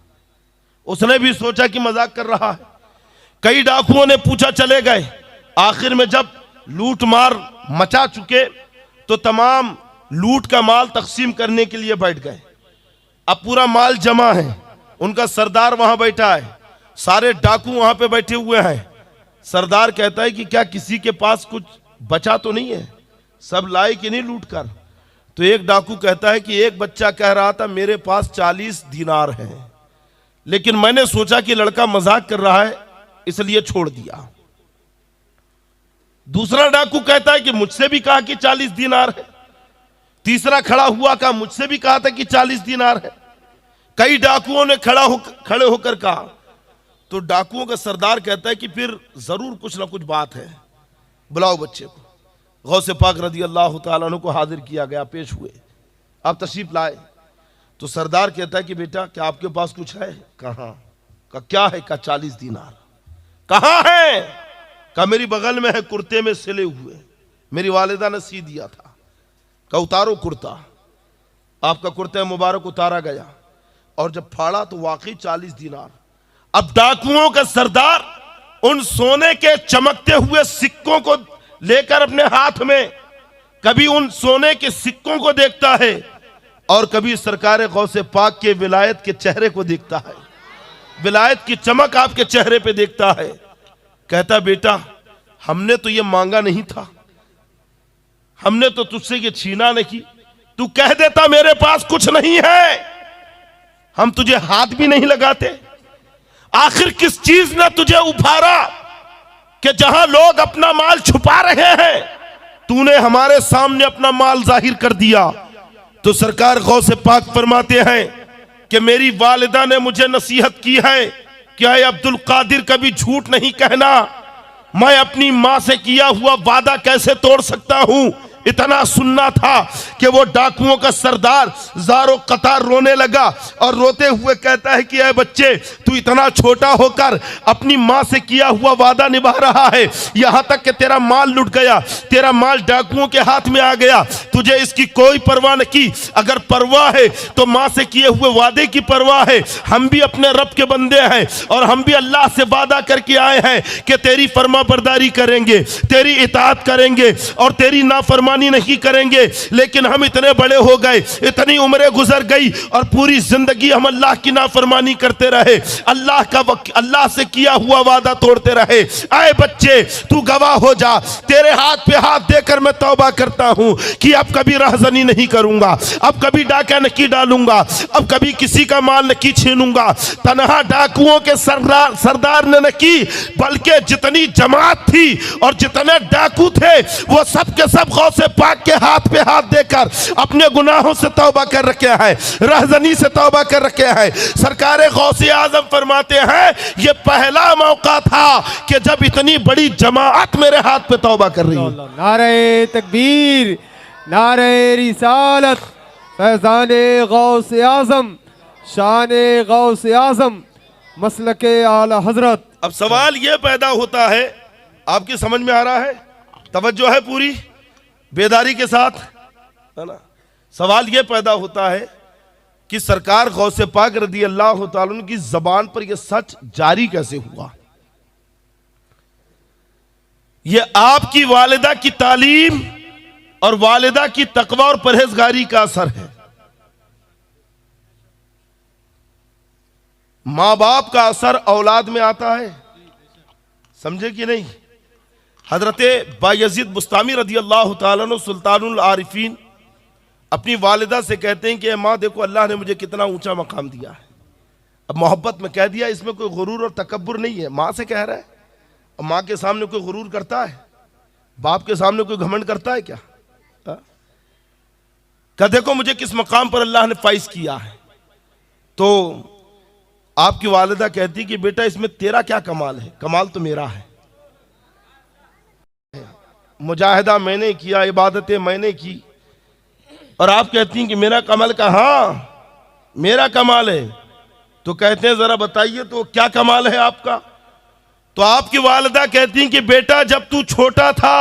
उसने भी सोचा कि मजाक कर रहा है। कई डाकुओं ने पूछा, चले गए। आखिर में जब लूट मार मचा चुके तो तमाम लूट का माल तकसीम करने के लिए बैठ गए। अब पूरा माल जमा है, उनका सरदार वहां बैठा है, सारे डाकू वहां पे बैठे हुए हैं। सरदार कहता है कि क्या किसी के पास कुछ बचा तो नहीं है? सब लाए कि नहीं लूट कर? तो एक डाकू कहता है कि एक बच्चा कह रहा था मेरे पास 40 दीनार है, लेकिन मैंने सोचा कि लड़का मजाक कर रहा है इसलिए छोड़ दिया। दूसरा डाकू कहता है कि मुझसे भी कहा कि 40 दीनार है। तीसरा खड़ा हुआ कहा मुझसे भी कहा था कि 40 दीनार है। कई डाकुओं ने खड़े होकर कहा। तो डाकुओं का सरदार कहता है कि फिर जरूर कुछ ना कुछ बात है, बुलाओ बच्चे को। गौसे पाक रदी अल्लाह ताला अन्हु को हाजिर किया गया, पेश हुए। आप तशरीफ लाए तो सरदार कहता है कि बेटा क्या आपके पास कुछ है? कहाँ? का क्या है? का 40 दीनार। कहाँ है? का मेरी बगल में है, कुर्ते में सिले हुए, मेरी वालिदा ने सी दिया था। का उतारो कुर्ता। आपका कुर्ता मुबारक उतारा गया और जब फाड़ा तो वाकई 40 दीनार। अब डाकुओं का सरदार उन सोने के चमकते हुए सिक्कों को लेकर अपने हाथ में कभी उन सोने के सिक्कों को देखता है और कभी सरकार गौसे पाक के विलायत के चेहरे को देखता है, विलायत की चमक आपके चेहरे पे देखता है। कहता बेटा हमने तो ये मांगा नहीं था, हमने तो तुझसे ये छीना नहीं। तू कह देता मेरे पास कुछ नहीं है, हम तुझे हाथ भी नहीं लगाते। आखिर किस चीज ने तुझे उभारा कि जहां लोग अपना माल छुपा रहे हैं तूने हमारे सामने अपना माल जाहिर कर दिया। तो सरकार गौसे पाक फरमाते हैं कि मेरी वालिदा ने मुझे नसीहत की है कि ऐ अब्दुल कादिर कभी झूठ नहीं कहना। मैं अपनी मां से किया हुआ वादा कैसे तोड़ सकता हूं? इतना सुनना था कि वो डाकुओं का सरदार ज़ारो कतार रोने लगा और रोते हुए कहता है कि ऐ बच्चे तू इतना छोटा होकर अपनी मां से किया हुआ वादा निभा रहा है, यहां तक कि तेरा माल लुट गया, तेरा माल डाकुओं के हाथ में आ गया, तुझे इसकी कोई परवाह न की। अगर परवाह है तो मां से किए हुए वादे की परवाह है। हम भी अपने रब के बंदे हैं और हम भी अल्लाह से वादा करके आए हैं कि तेरी फरमाबरदारी करेंगे, तेरी इताअत करेंगे और तेरी नाफरमानी नहीं करेंगे। लेकिन हम इतने बड़े हो गए, इतनी उम्रें गुजर गई और पूरी जिंदगी हम अल्लाह की नाफरमानी करते रहे, अल्लाह से किया हुआ वादा तोड़ते रहे। आए बच्चे तू गवाह हो जा, तेरे हाथ पे हाथ देकर मैं तौबा करता हूं कि अब कभी रहजनी नहीं करूंगा, अब कभी डाका नहीं डालूंगा, अब कभी किसी का माल नहीं छीनूंगा। तनहा डाकुओं के सरदार ने न की, बल्कि जितनी जमात थी और जितने डाकू थे वो सब के सब गौसे पाक के हाथ पे हाथ देकर अपने गुनाहों से तौबा कर रखे हैं, रहजनी से तौबा कर रखे हैं। सरकार गौसे आजम फरमाते हैं ये पहला मौका था कि जब इतनी बड़ी जमाअत मेरे हाथ पे तौबा कर रही है। नारे तकबीर, नारे रिसालत, फैजाने गौसे आजम, शाने गौसे आजम, मसलके आला हजरत। अब सवाल यह पैदा होता है, आपकी समझ में आ रहा है? तवज्जो है पूरी बेदारी के साथ, है ना? सवाल यह पैदा होता है कि सरकार गौसे पाक रदी अल्लाह ताला अन्हु की जबान पर यह सच जारी कैसे हुआ? यह आपकी वालिदा की तालीम और वालिदा की तकवा और परहेजगारी का असर है। मां बाप का असर औलाद में आता है, समझे कि नहीं? हजरत बायजीद बुस्तामी रदी अल्लाह ताला अन्हु सुल्तानुल आरिफीन अपनी वालिदा से कहते हैं कि माँ देखो अल्लाह ने मुझे कितना ऊंचा मकाम दिया है। अब मोहब्बत में कह दिया, इसमें कोई गुरूर और तकब्बुर नहीं है, माँ से कह रहा है। और माँ के सामने कोई गुरूर करता है? बाप के सामने कोई घमंड करता है क्या? कह देखो मुझे किस मकाम पर अल्लाह ने फाइज किया है। तो आपकी वालिदा कहती कि बेटा इसमें तेरा क्या कमाल है? कमाल तो मेरा है। मुजाहिदा मैंने किया, इबादतें मैंने की, और आप कहती हैं कि मेरा कमाल का? हाँ मेरा कमाल है। तो कहते हैं जरा बताइए तो क्या कमाल है आपका? तो आपकी वालिदा कहती हैं कि बेटा जब तू छोटा था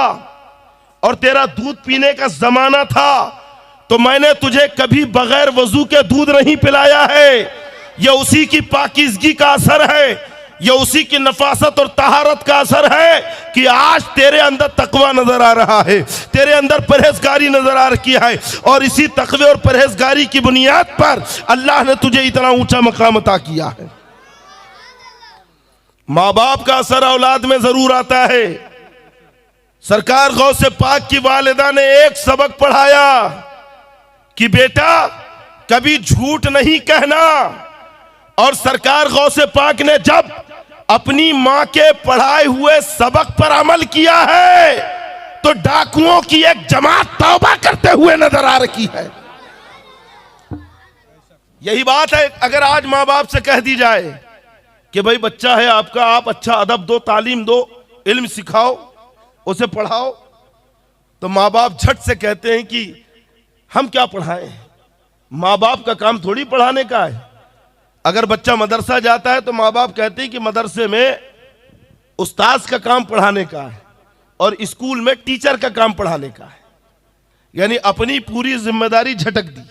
और तेरा दूध पीने का जमाना था तो मैंने तुझे कभी बगैर वजू के दूध नहीं पिलाया है। यह उसी की पाकीज़गी का असर है, यह उसी की नफासत और तहारत का असर है कि आज तेरे अंदर तकवा नजर आ रहा है, तेरे अंदर परहेजगारी नजर आ रही है, और इसी तकवे और परहेजगारी की बुनियाद पर अल्लाह ने तुझे इतना ऊंचा मकाम अता किया है। माँ बाप का असर औलाद में जरूर आता है। सरकार गौसे पाक की वालिदा ने एक सबक पढ़ाया कि बेटा कभी झूठ नहीं कहना। और सरकार गौसे पाक ने जब अपनी मां के पढ़ाए हुए सबक पर अमल किया है तो डाकुओं की एक जमात तौबा करते हुए नजर आ रही है। यही बात है, अगर आज मां बाप से कह दी जाए कि भाई बच्चा है आपका, आप अच्छा अदब दो, तालीम दो, इल्म सिखाओ, उसे पढ़ाओ, तो मां बाप झट से कहते हैं कि हम क्या पढ़ाएं। मां बाप का काम थोड़ी पढ़ाने का है। अगर बच्चा मदरसा जाता है तो माँ बाप कहते हैं कि मदरसे में उस्ताद का काम पढ़ाने का है और स्कूल में टीचर का काम पढ़ाने का है, यानी अपनी पूरी जिम्मेदारी झटक दी।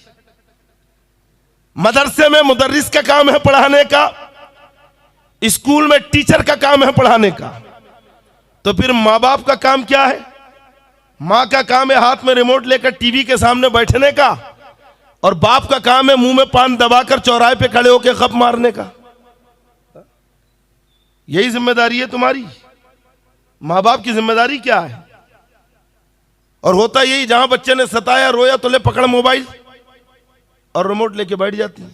मदरसे में मुदर्रिस का काम है पढ़ाने का, स्कूल में टीचर का काम है पढ़ाने का। तो फिर माँ बाप का काम क्या है? माँ का काम है हाथ में रिमोट लेकर टीवी के सामने बैठने का, और बाप का काम है मुंह में पान दबाकर चौराहे पे खड़े होकर खप मारने का। यही जिम्मेदारी है तुम्हारी? मां बाप की जिम्मेदारी क्या है? और होता यही, जहां बच्चे ने सताया, रोया तो ले पकड़ मोबाइल और रिमोट लेके बैठ जाती है।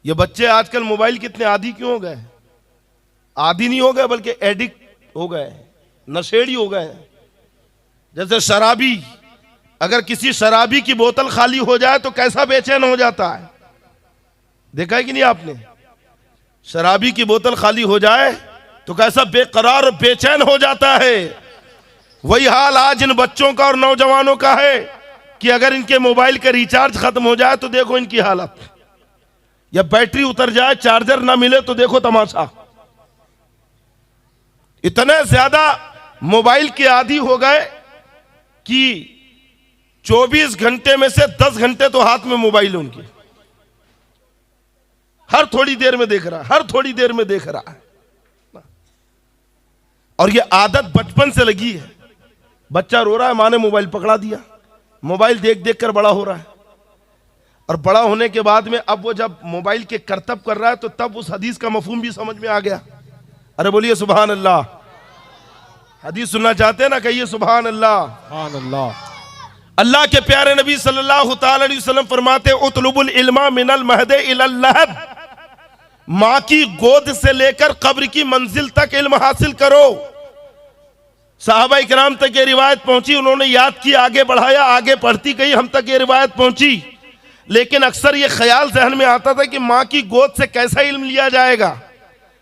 ये बच्चे आजकल मोबाइल कितने आदी क्यों हो गए? आदी नहीं हो गए बल्कि एडिक्ट हो गए, नशेड़ी हो गए। जैसे शराबी, अगर किसी शराबी की बोतल खाली हो जाए तो कैसा बेचैन हो जाता है, देखा है कि नहीं आपने? शराबी की बोतल खाली हो जाए तो कैसा बेकरार और बेचैन हो जाता है। वही हाल आज इन बच्चों का और नौजवानों का है कि अगर इनके मोबाइल का रिचार्ज खत्म हो जाए तो देखो इनकी हालत, या बैटरी उतर जाए, चार्जर ना मिले तो देखो तमाशा। इतने ज्यादा मोबाइल के आदी हो गए कि 24 घंटे में से 10 घंटे तो हाथ में मोबाइल है उनके, हर थोड़ी देर में देख रहा है, हर थोड़ी देर में देख रहा है। और ये आदत बचपन से लगी है। बच्चा रो रहा है, माँ ने मोबाइल पकड़ा दिया, मोबाइल देख देख कर बड़ा हो रहा है। और बड़ा होने के बाद में अब वो जब मोबाइल के करतब कर रहा है तो तब उस हदीस का मफहूम भी समझ में आ गया। अरे बोलिए सुभान अल्लाह। हदीस सुनना चाहते हैं ना, कहिए सुभान अल्लाह। सुभान अल्लाह। अल्लाह के प्यारे नबी सल्लल्लाहु ताला अलैहि वसल्लम फरमाते उतलुबुल इल्मा मिनल महदे इलल लहद, माँ की गोद से लेकर कब्र की मंजिल तक इल्म हासिल करो। सहाबा इकराम तक ये रिवायत पहुंची, उन्होंने याद की, आगे बढ़ाया, आगे पढ़ती गई, हम तक ये रिवायत पहुंची। लेकिन अक्सर ये ख्याल जहन में आता था कि माँ की गोद से कैसा इल्म लिया जाएगा,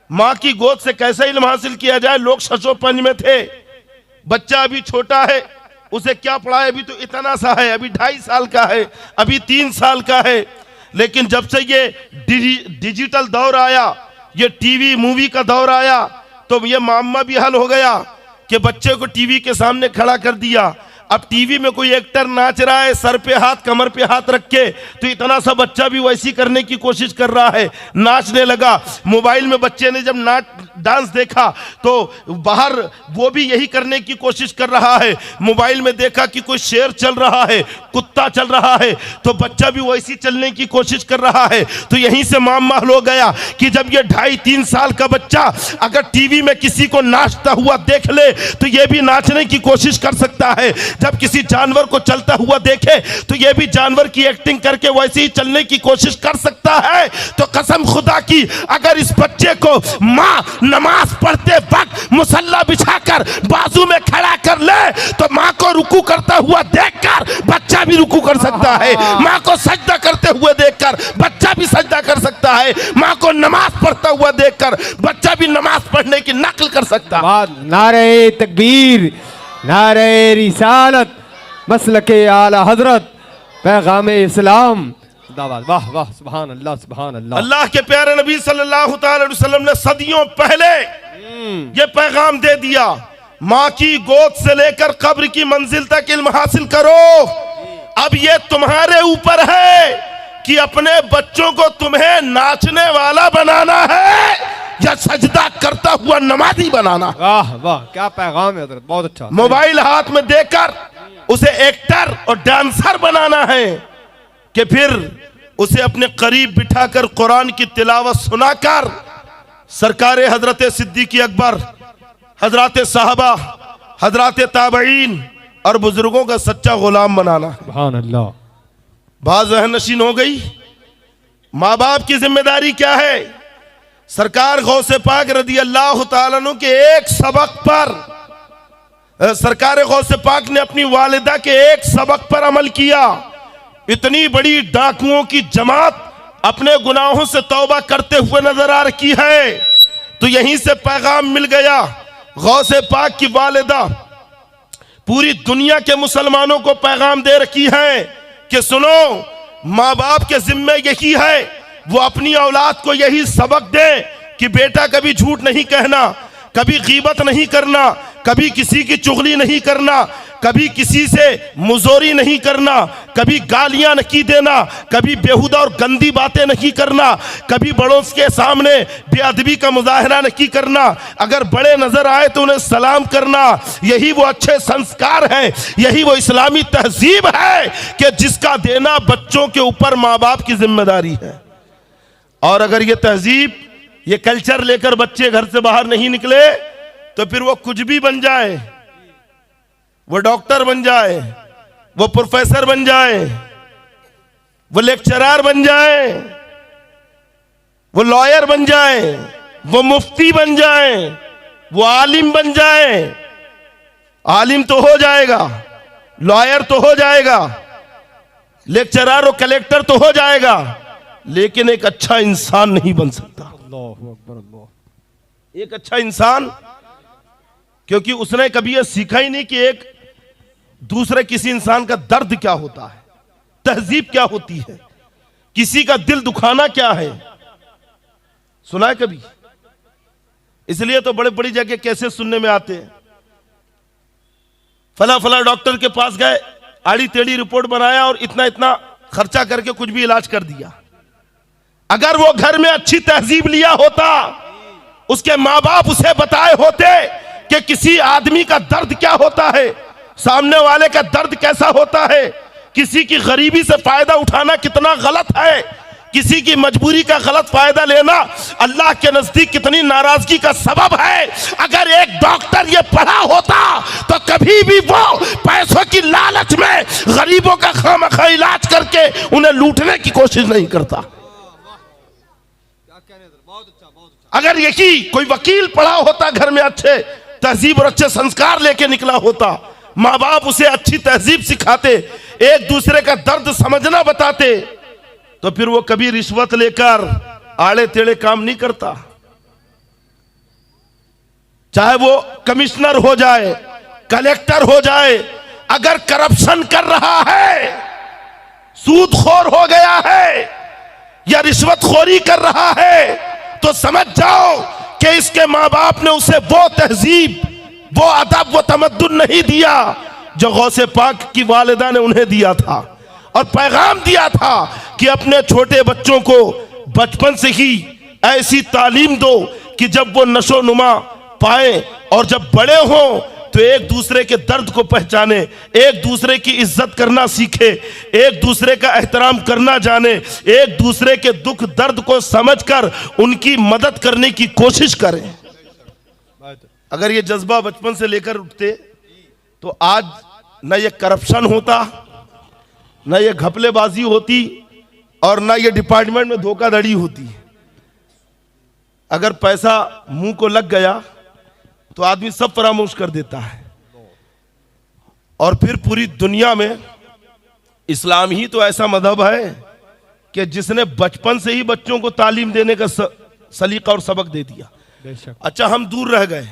माँ की गोद से कैसा इल्म हासिल किया जाए। लोग शशोपंज में थे, बच्चा अभी छोटा है, उसे क्या पढ़ाए, अभी तो इतना सा है, अभी 2.5 साल का है, अभी 3 साल का है। लेकिन जब से ये डिजिटल दौर आया, ये टीवी मूवी का दौर आया, तो ये मामला भी हल हो गया कि बच्चे को टीवी के सामने खड़ा कर दिया। अब टीवी में कोई एक्टर नाच रहा है, सर पे हाथ, कमर पे हाथ रख के, तो इतना सा बच्चा भी वैसी करने की कोशिश कर रहा है, नाचने लगा। मोबाइल में बच्चे ने जब डांस देखा तो बाहर वो भी यही करने की कोशिश कर रहा है। मोबाइल में देखा कि कोई शेर चल रहा है, कुत्ता चल रहा है, तो बच्चा भी वैसी चलने की कोशिश कर रहा है। तो यहीं से मामूल हो गया कि जब ये 2.5-3 साल का बच्चा अगर टीवी में किसी को नाचता हुआ देख ले तो ये भी नाचने की कोशिश कर सकता है। जब किसी जानवर को चलता हुआ देखे तो ये भी जानवर की एक्टिंग करके वैसे ही चलने की कोशिश कर सकता है। तो कसम खुदा की, अगर इस बच्चे को माँ नमाज पढ़ते वक्त मुसल्ला बिछाकर बाजू में खड़ा कर ले तो माँ को रुकू करता हुआ देखकर बच्चा भी रुकू कर सकता है। माँ को सजदा करते हुए देखकर बच्चा भी सजदा कर सकता है। माँ को नमाज पढ़ता हुआ देखकर बच्चा भी नमाज पढ़ने की नकल कर सकता है। नारे तकबीर, नारे रिसालत, मसलके आला हजरत, पैगाम इस्लाम। वाह वाह, सुभान अल्लाह, सुभान अल्लाह। अल्लाह के प्यारे नबी सल्लल्लाहु अलैहि वसल्लम ने सदियों पहले ये पैगाम दे दिया, माँ की गोद से लेकर कब्र की मंजिल तक इल्म हासिल करो। अब ये तुम्हारे ऊपर है कि अपने बच्चों को तुम्हें नाचने वाला बनाना है या सजदा करता हुआ नमाजी बनाना। वाह वाह, क्या पैगाम है हजरत, बहुत अच्छा। मोबाइल हाथ में देकर उसे एक्टर और डांसर बनाना है कि फिर उसे अपने करीब बिठाकर कुरान की तिलावत सुनाकर सरकार हजरत सिद्दीक़ अकबर, हजरत साहबा, हजरत ताबईन और बुजुर्गों का सच्चा गुलाम बनाना। सुभान अल्लाह। बात ज़हन नशीन हो गई। माँ बाप की जिम्मेदारी क्या है? सरकार गौसे पाक रदी अल्लाह ताला अन्हु के एक सबक पर, सरकार गौसे पाक ने अपनी वालिदा के एक सबक पर अमल किया। इतनी बड़ी डाकुओं की जमात अपने गुनाहों से तौबा करते हुए नजर आ रही है, तो यहीं से पैगाम मिल गया। गौसे पाक की वालिदा पूरी दुनिया के मुसलमानों को पैगाम दे रखी है कि सुनो, माँ बाप के जिम्मे यही है, वो अपनी औलाद को यही सबक दे कि बेटा कभी झूठ नहीं कहना, कभी गीबत नहीं करना, कभी किसी की चुगली नहीं करना, कभी किसी से मुजोरी नहीं करना, कभी गालियां नहीं देना, कभी बेहुदा और गंदी बातें नहीं करना, कभी बड़ों के सामने बेअदबी का मुजाहरा नहीं करना, अगर बड़े नजर आए तो उन्हें सलाम करना। यही वो अच्छे संस्कार हैं, यही वो इस्लामी तहजीब है कि जिसका देना बच्चों के ऊपर माँ बाप की जिम्मेदारी है। और अगर ये तहजीब, ये कल्चर लेकर बच्चे घर से बाहर नहीं निकले तो फिर वो कुछ भी बन जाए, वो डॉक्टर बन जाए, वो प्रोफेसर बन जाए, वो लेक्चरर बन जाए, वो लॉयर बन जाए, वो मुफ्ती बन जाए, वो आलिम बन जाए। आलिम तो हो जाएगा, लॉयर तो हो जाएगा, लेक्चरर और कलेक्टर तो हो जाएगा, लेकिन एक अच्छा इंसान नहीं बन सकता। अल्लाहु अकबर, अल्लाह। एक अच्छा इंसान, क्योंकि उसने कभी यह सीखा ही नहीं कि एक दूसरे किसी इंसान का दर्द क्या होता है, तहजीब क्या होती है, किसी का दिल दुखाना क्या है, सुना है कभी? इसलिए तो बड़े बड़ी जगह कैसे सुनने में आते हैं, फला फला डॉक्टर के पास गए, आड़ी टेढ़ी रिपोर्ट बनाया और इतना इतना खर्चा करके कुछ भी इलाज कर दिया। अगर वो घर में अच्छी तहजीब लिया होता, उसके माँ बाप उसे बताए होते कि किसी आदमी का दर्द क्या होता है, सामने वाले का दर्द कैसा होता है, किसी की गरीबी से फायदा उठाना कितना गलत है, किसी की मजबूरी का गलत फायदा लेना अल्लाह के नजदीक कितनी नाराजगी का सबब है। अगर एक डॉक्टर ये पढ़ा होता तो कभी भी वो पैसों की लालच में गरीबों का खामखा इलाज करके उन्हें लूटने की कोशिश नहीं करता। अगर यही कोई वकील पढ़ा होता, घर में अच्छे तहजीब और अच्छे संस्कार लेके निकला होता, माँ बाप उसे अच्छी तहजीब सिखाते, एक दूसरे का दर्द समझना बताते, तो फिर वो कभी रिश्वत लेकर आड़े टेढ़े काम नहीं करता। चाहे वो कमिश्नर हो जाए, कलेक्टर हो जाए, अगर करप्शन कर रहा है, सूदखोर हो गया है या रिश्वतखोरी कर रहा है, तो समझ जाओ कि इसके माँ बाप ने उसे वो तहजीब, वो अदब, वो तमद्दुन नहीं दिया जो गौसे पाक की वालिदा ने उन्हें दिया था और पैगाम दिया था कि अपने छोटे बच्चों को बचपन से ही ऐसी तालीम दो कि जब वो नशो नुमा पाए और जब बड़े हों तो एक दूसरे के दर्द को पहचाने, एक दूसरे की इज्जत करना सीखे, एक दूसरे का एहतराम करना जाने, एक दूसरे के दुख दर्द को समझकर उनकी मदद करने की कोशिश करें। अगर ये जज्बा बचपन से लेकर उठते तो आज न ये करप्शन होता, न ये घपलेबाजी होती और न ये डिपार्टमेंट में धोखाधड़ी होती। अगर पैसा मुंह को लग गया तो आदमी सब फरामोश कर देता है। और फिर पूरी दुनिया में इस्लाम ही तो ऐसा मजहब है कि जिसने बचपन से ही बच्चों को तालीम देने का सलीका और सबक दे दिया। अच्छा, हम दूर रह गए,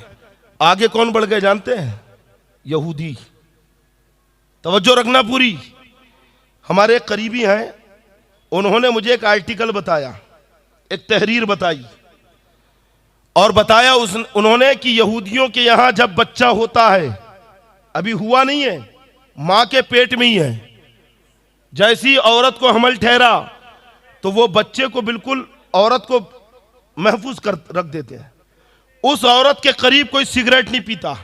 आगे कौन बढ़ गए जानते हैं? यहूदी। तवज्जो रखना पूरी। हमारे एक करीबी हैं, उन्होंने मुझे एक आर्टिकल बताया, एक तहरीर बताई और बताया उन्होंने कि यहूदियों के यहां जब बच्चा होता है, अभी हुआ नहीं है, मां के पेट में ही है, जैसी औरत को हमल ठहरा तो वो बच्चे को बिल्कुल औरत को महफूज कर रख देते हैं। उस औरत के करीब कोई सिगरेट नहीं पीता।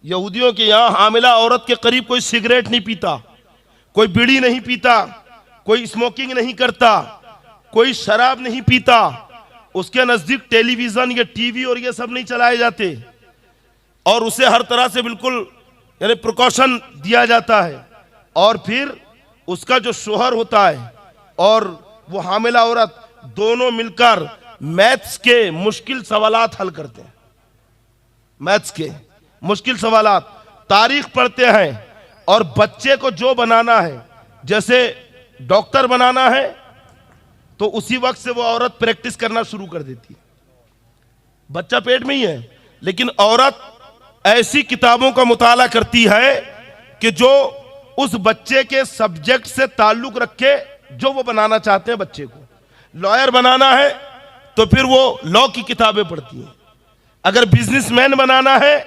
यहूदियों के यहां हामिला औरत के करीब कोई सिगरेट नहीं पीता, कोई बीड़ी नहीं पीता, कोई स्मोकिंग नहीं करता, कोई शराब नहीं पीता। उसके नजदीक टेलीविजन या टीवी और ये सब नहीं चलाए जाते और उसे हर तरह से बिल्कुल यानी प्रिकॉशन दिया जाता है। और फिर उसका जो शोहर होता है और वो हामिला औरत दोनों मिलकर मैथ्स के मुश्किल सवालात हल करते हैं। मैथ्स के मुश्किल सवालात, तारीख पढ़ते हैं और बच्चे को जो बनाना है, जैसे डॉक्टर बनाना है तो उसी वक्त से वो औरत प्रैक्टिस करना शुरू कर देती है। बच्चा पेट में ही है लेकिन औरत ऐसी किताबों का मुताला करती है कि जो उस बच्चे के सब्जेक्ट से ताल्लुक रखे, जो वो बनाना चाहते हैं। बच्चे को लॉयर बनाना है तो फिर वो लॉ की किताबें पढ़ती हैं। अगर बिजनेसमैन बनाना है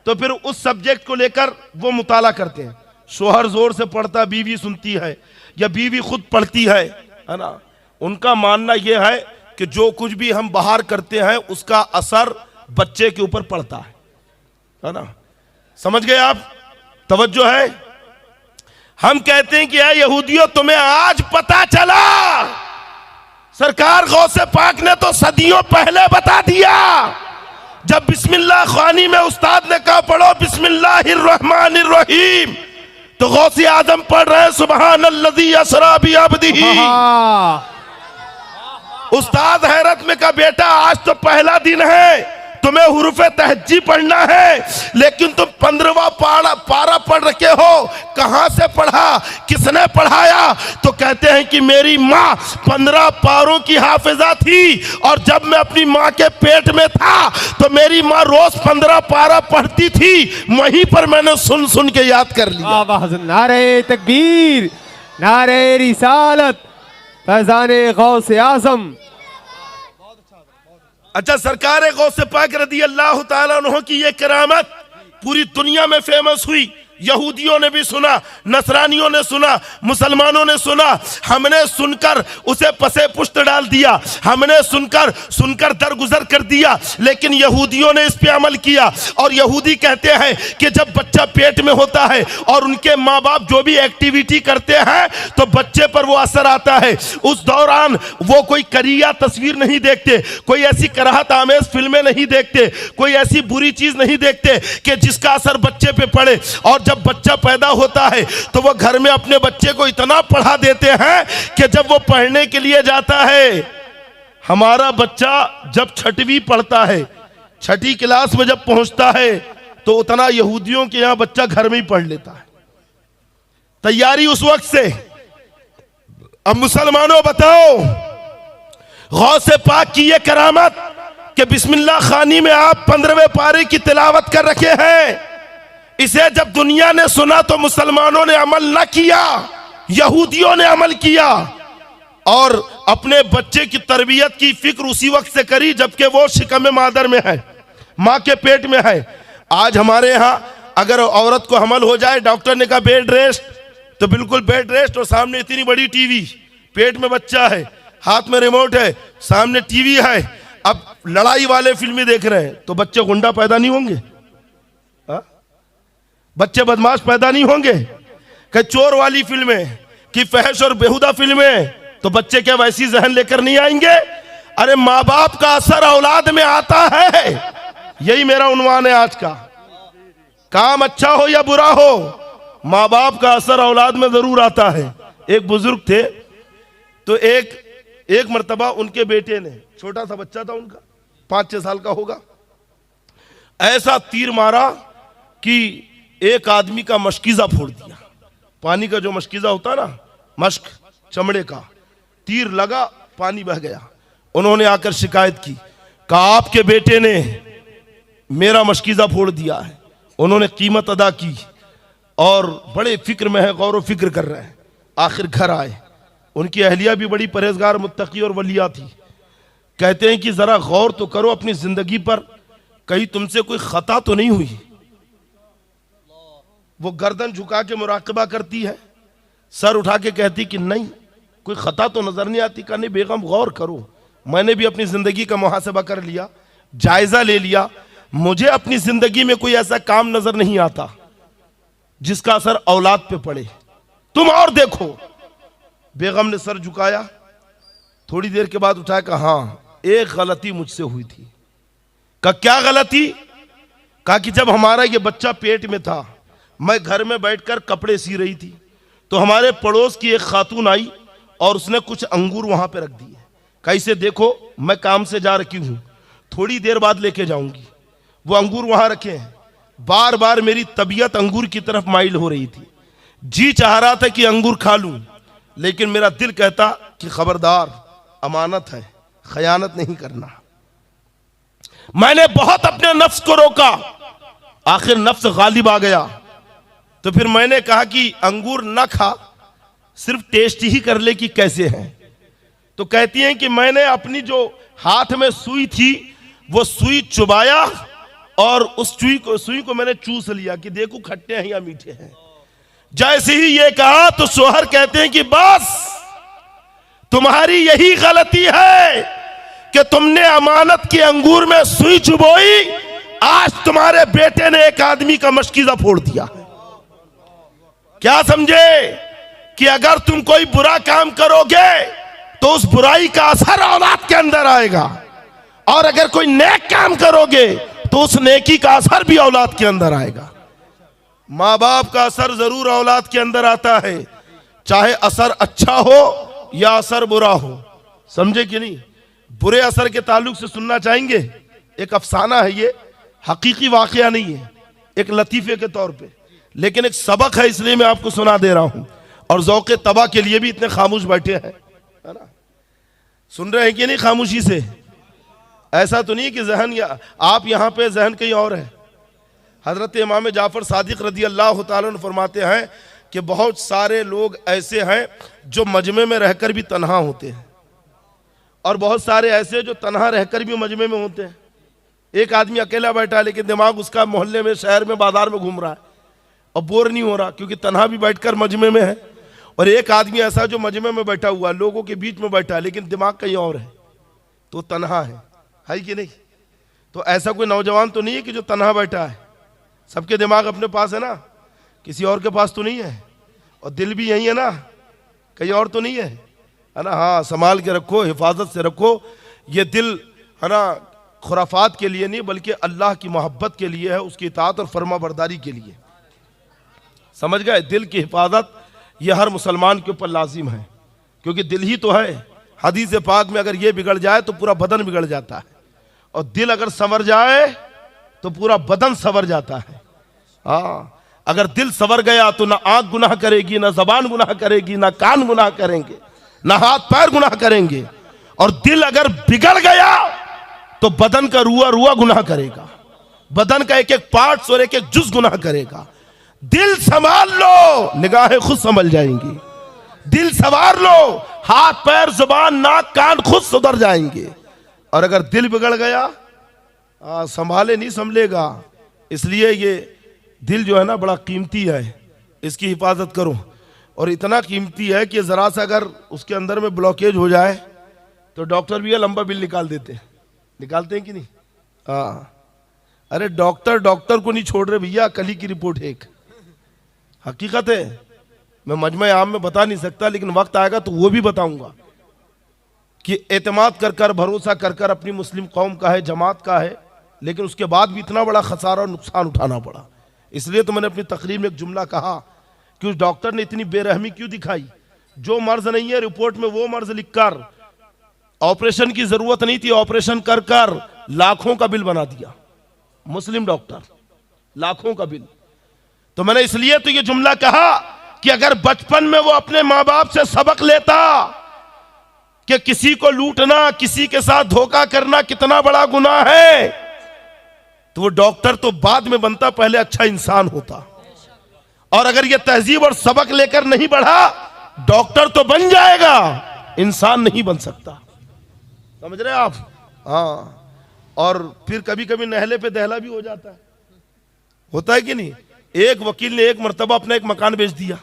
तो फिर उस सब्जेक्ट को लेकर वो मुताला करते हैं। शोहर जोर से पढ़ता, बीवी सुनती है या बीवी खुद पढ़ती है ना। उनका मानना यह है कि जो कुछ भी हम बाहर करते हैं उसका असर बच्चे के ऊपर पड़ता है ना। समझ गए आप? तवज्जो है। हम कहते हैं कि ऐ यहूदियों, तुम्हें आज पता चला। सरकार गौसे पाक ने तो सदियों पहले बता दिया। जब बिस्मिल्लाह ख्वानी में उस्ताद ने कहा पढ़ो बिस्मिल्लाहिर्रहमानिर्रहीम, तो गौसे आजम पढ़ रहे हैं सुबहानल्लज़ी असरा बिअब्दिही। उस्ताद हैरत में कहा बेटा आज तो पहला दिन है, तुम्हें हुरूफे तहज्जी पढ़ना है, लेकिन तुम 15वां पारा पढ़ रखे हो, कहां से पढ़ा, किसने पढ़ाया? तो कहते हैं कि मेरी माँ 15 पारों की हाफिजा थी और जब मैं अपनी माँ के पेट में था तो मेरी माँ रोज 15 पारा पढ़ती थी, वहीं पर मैंने सुन सुन के याद कर लिया। नारे तकबीर, नारे रिसालत, फैज़ाने गौसे आज़म। अच्छा, सरकार गौसे पाक रदी अल्लाह ताला अन्हु की ये करामत पूरी दुनिया में फेमस हुई। यहूदियों ने भी सुना, नसरानियों ने सुना, मुसलमानों ने सुना। हमने सुनकर उसे पसे पुष्ट डाल दिया, हमने सुनकर दरगुजर कर दिया, लेकिन यहूदियों ने इस पे अमल किया। और यहूदी कहते हैं कि जब बच्चा पेट में होता है और उनके माँ बाप जो भी एक्टिविटी करते हैं तो बच्चे पर वो असर आता है। उस दौरान वो कोई करिया तस्वीर नहीं देखते, कोई ऐसी कराहत आमेज फिल्में नहीं देखते, कोई ऐसी बुरी चीज नहीं देखते कि जिसका असर बच्चे पे पड़े। और जब बच्चा पैदा होता है तो वो घर में अपने बच्चे को इतना पढ़ा देते हैं कि जब वो पढ़ने के लिए जाता है, हमारा बच्चा जब 6वीं पढ़ता है, 6ठी क्लास में जब पहुंचता है तो उतना यहूदियों के यहां बच्चा घर में ही पढ़ लेता है। तैयारी उस वक्त से। अब मुसलमानों बताओ, गौसे पाक की ये करामत कि बिस्मिल्लाह खानी में आप 15वें पारे की तिलावत कर रखे हैं, इसे जब दुनिया ने सुना तो मुसलमानों ने अमल न किया, यहूदियों ने अमल किया और अपने बच्चे की तरबियत की फिक्र उसी वक्त से करी जबकि वो शिकम मादर में है, माँ के पेट में है। आज हमारे यहाँ अगर औरत को हमल हो जाए, डॉक्टर ने कहा बेड रेस्ट, तो बिल्कुल बेड रेस्ट और सामने इतनी बड़ी टीवी, पेट में बच्चा है, हाथ में रिमोट है, सामने टीवी है। अब लड़ाई वाले फिल्में देख रहे हैं तो बच्चे गुंडा पैदा नहीं होंगे? बच्चे बदमाश पैदा नहीं होंगे? कि चोर वाली फिल्में, कि फहश और बेहुदा फिल्में, तो बच्चे क्या वैसी जहन लेकर नहीं आएंगे? अरे माँ बाप का असर औलाद में आता है, यही मेरा उन्वान है आज का। काम अच्छा हो या बुरा हो, माँ बाप का असर औलाद में जरूर आता है। एक बुजुर्ग थे, तो एक मर्तबा उनके बेटे ने, छोटा सा बच्चा था उनका, 5-6 साल का होगा, ऐसा तीर मारा कि एक आदमी का मशकीजा फोड़ दिया। पानी का जो मशकीजा होता है ना, मश्क चमड़े का, तीर लगा, पानी बह गया। उन्होंने आकर शिकायत की, कहा आपके बेटे ने मेरा मशकीजा फोड़ दिया है। उन्होंने कीमत अदा की और बड़े फिक्र में है, गौर व फिक्र कर रहे हैं। आखिर घर आए, उनकी अहलिया भी बड़ी परहेजगार, मुत्तकी और वलिया थी। कहते हैं कि जरा गौर तो करो अपनी जिंदगी पर, कहीं तुमसे कोई खता तो नहीं हुई। वो गर्दन झुका के मुराकबा करती है, सर उठा के कहती कि नहीं, कोई खता तो नजर नहीं आती। कहने बेगम गौर करो, मैंने भी अपनी जिंदगी का मुहासबा कर लिया, जायजा ले लिया, मुझे अपनी जिंदगी में कोई ऐसा काम नजर नहीं आता जिसका असर औलाद पे पड़े, तुम और देखो। बेगम ने सर झुकाया, थोड़ी देर के बाद उठाया, कहा हाँ एक गलती मुझसे हुई थी। कहा क्या गलती? कहा कि जब हमारा ये बच्चा पेट में था, मैं घर में बैठकर कपड़े सी रही थी, तो हमारे पड़ोस की एक खातून आई और उसने कुछ अंगूर वहां पे रख दिए। कैसे देखो, मैं काम से जा रखी हूं, थोड़ी देर बाद लेके जाऊंगी। वो अंगूर वहां रखे हैं। बार बार मेरी तबीयत अंगूर की तरफ माइल हो रही थी, जी चाह रहा था कि अंगूर खा लूं, लेकिन मेरा दिल कहता कि खबरदार, अमानत है, खयानत नहीं करना। मैंने बहुत अपने नफ्स को रोका, आखिर नफ्स गालिब आ गया। तो फिर मैंने कहा कि अंगूर ना खा, सिर्फ टेस्ट ही कर ले कि कैसे हैं। तो कहती हैं कि मैंने अपनी जो हाथ में सुई थी वो सुई चुबाया और उस सुई को मैंने चूस लिया कि देखो खट्टे हैं या मीठे हैं। जैसे ही ये कहा तो शोहर कहते हैं कि बस तुम्हारी यही गलती है कि तुमने अमानत के अंगूर में सुई चुबोई, आज तुम्हारे बेटे ने एक आदमी का मशकीजा फोड़ दिया। क्या समझे कि अगर तुम कोई बुरा काम करोगे तो उस बुराई का असर औलाद के अंदर आएगा, और अगर कोई नेक काम करोगे तो उस नेकी का असर भी औलाद के अंदर आएगा। माँ बाप का असर जरूर औलाद के अंदर आता है, चाहे असर अच्छा हो या असर बुरा हो। समझे कि नहीं? बुरे असर के ताल्लुक से सुनना चाहेंगे? एक अफसाना है, ये हकीकी वाकया नहीं है, एक लतीफे के तौर पे, लेकिन एक सबक है, इसलिए मैं आपको सुना दे रहा हूं। और ज़ौक़े तबा के लिए भी इतने खामोश बैठे हैं, है ना? सुन रहे हैं कि नहीं खामोशी से? ऐसा तो नहीं कि जहन या आप यहां पे जहन कहीं और है। हजरत इमाम जाफर सादिक रदी अल्लाह तआला अन्हु फरमाते हैं कि बहुत सारे लोग ऐसे हैं जो मजमे में रहकर भी तन्हा होते हैं, और बहुत सारे ऐसे जो तन्हा रहकर भी मजमे में होते हैं। एक आदमी अकेला बैठा है लेकिन दिमाग उसका मोहल्ले में, शहर में, बाजार में घूम रहा है और बोर नहीं हो रहा, क्योंकि तन्हा भी बैठकर मजमे में है। और एक आदमी ऐसा जो मजमे में बैठा हुआ, लोगों के बीच में बैठा है, लेकिन दिमाग कहीं और है, तो तन्हा है कि नहीं? तो ऐसा कोई नौजवान तो नहीं है कि जो तन्हा बैठा है, सबके दिमाग अपने पास है ना, किसी और के पास तो नहीं है। और दिल भी यही है ना, कहीं और तो नहीं है, है ना? हाँ, संभाल के रखो, हिफाजत से रखो। ये दिल है ना खुराफात के लिए नहीं, बल्कि अल्लाह की मोहब्बत के लिए है, उसकी इताअत और फर्मा बरदारी के लिए। समझ गए? दिल की हिफाजत ये हर मुसलमान के ऊपर लाजिम है, क्योंकि दिल ही तो है। हदीस पाक में अगर ये बिगड़ जाए तो पूरा बदन बिगड़ जाता है, और दिल अगर संवर जाए तो पूरा बदन संवर जाता है। हाँ, अगर दिल संवर गया तो ना आंख गुनाह करेगी, ना जबान गुनाह करेगी, ना कान गुनाह करेंगे, ना हाथ पैर गुनाह करेंगे। और दिल अगर बिगड़ गया तो बदन का रुआ रुआ गुनाह करेगा, बदन का एक एक पार्ट्स और एक एक जुज गुनाह करेगा। दिल संभाल लो, निगाहें खुद संभल जाएंगी। दिल संवार लो, हाथ पैर जुबान नाक कान खुद सुधर जाएंगे। और अगर दिल बिगड़ गया, संभाले नहीं संभलेगा। इसलिए ये दिल जो है ना बड़ा कीमती है, इसकी हिफाजत करो। और इतना कीमती है कि जरा सा अगर उसके अंदर में ब्लॉकेज हो जाए तो डॉक्टर भी लंबा बिल निकाल देते हैं। निकालते हैं कि नहीं? हाँ, अरे डॉक्टर डॉक्टर को नहीं छोड़ रहे भैया, कल ही की रिपोर्ट है एक, हकीकत है। मैं मजमे आम में बता नहीं सकता, लेकिन वक्त आएगा तो वो भी बताऊंगा कि एतमाद कर कर, भरोसा कर कर अपनी मुस्लिम कौम का है, जमात का है, लेकिन उसके बाद भी इतना बड़ा खसारा और नुकसान उठाना पड़ा। इसलिए तो मैंने अपनी तकरीर में एक जुमला कहा कि उस डॉक्टर ने इतनी बेरहमी क्यों दिखाई? जो मर्ज नहीं है रिपोर्ट में वो मर्ज लिखकर, ऑपरेशन की जरूरत नहीं थी, ऑपरेशन कर कर लाखों का बिल बना दिया मुस्लिम डॉक्टर, लाखों का बिल। तो मैंने इसलिए तो ये जुमला कहा कि अगर बचपन में वो अपने मां बाप से सबक लेता कि किसी को लूटना, किसी के साथ धोखा करना कितना बड़ा गुनाह है, तो वो डॉक्टर तो बाद में बनता, पहले अच्छा इंसान होता। और अगर ये तहजीब और सबक लेकर नहीं बढ़ा, डॉक्टर तो बन जाएगा, इंसान नहीं बन सकता। समझ रहे आप? हाँ, और फिर कभी कभी नहले पे दहला भी हो जाता है, होता है कि नहीं? एक वकील ने एक मर्तबा अपना एक मकान बेच दिया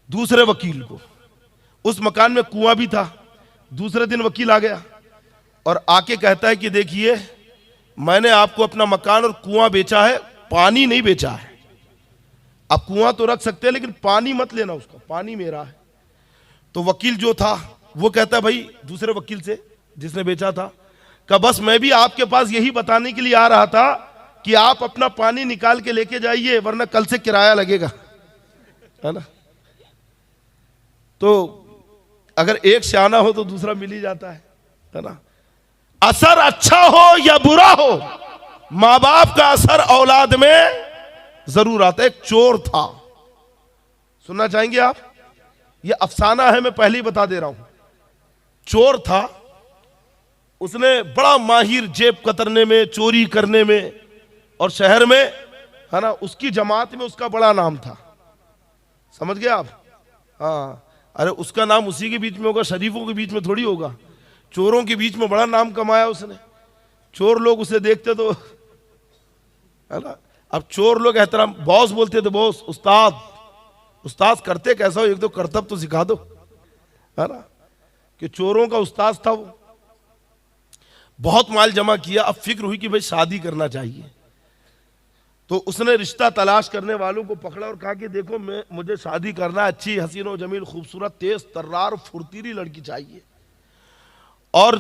दूसरे वकील को। उस मकान में कुआं भी था। दूसरे दिन वकील आ गया और आके कहता है कि देखिए, मैंने आपको अपना मकान और कुआं बेचा है, पानी नहीं बेचा है। आप कुआं तो रख सकते हैं लेकिन पानी मत लेना उसका, पानी मेरा है। तो वकील जो था वो कहता है भाई दूसरे वकील से जिसने बेचा था, का बस मैं भी आपके पास यही बताने के लिए आ रहा था कि आप अपना पानी निकाल के लेके जाइए, वरना कल से किराया लगेगा, है ना? तो अगर एक सियाना हो तो दूसरा मिल ही जाता है ना? असर अच्छा हो या बुरा हो, मां बाप का असर औलाद में जरूर आता है। एक चोर था, सुनना चाहेंगे आप? ये अफसाना है, मैं पहले ही बता दे रहा हूं। चोर था, उसने बड़ा माहिर जेब कतरने में, चोरी करने में, और शहर में, है ना, उसकी जमात में उसका बड़ा नाम था। समझ गए आप? हाँ, अरे उसका नाम उसी के बीच में होगा, शरीफों के बीच में थोड़ी होगा। चोरों के बीच में बड़ा नाम कमाया उसने। चोर लोग उसे देखते तो, है ना, अब चोर लोग एहतराम, बॉस बोलते थे, बॉस, उस्ताद, उस्ताद करते कैसा हो, एक दो करतब तो सिखा दो, है ना? कि चोरों का उस्ताद था वो। बहुत माल जमा किया, अब फिक्र हुई कि भाई शादी करना चाहिए। तो उसने रिश्ता तलाश करने वालों को पकड़ा और कहा कि देखो, मुझे शादी करना, अच्छी हसीनो जमील खूबसूरत तेज तर्रार फुर्तीली लड़की चाहिए, और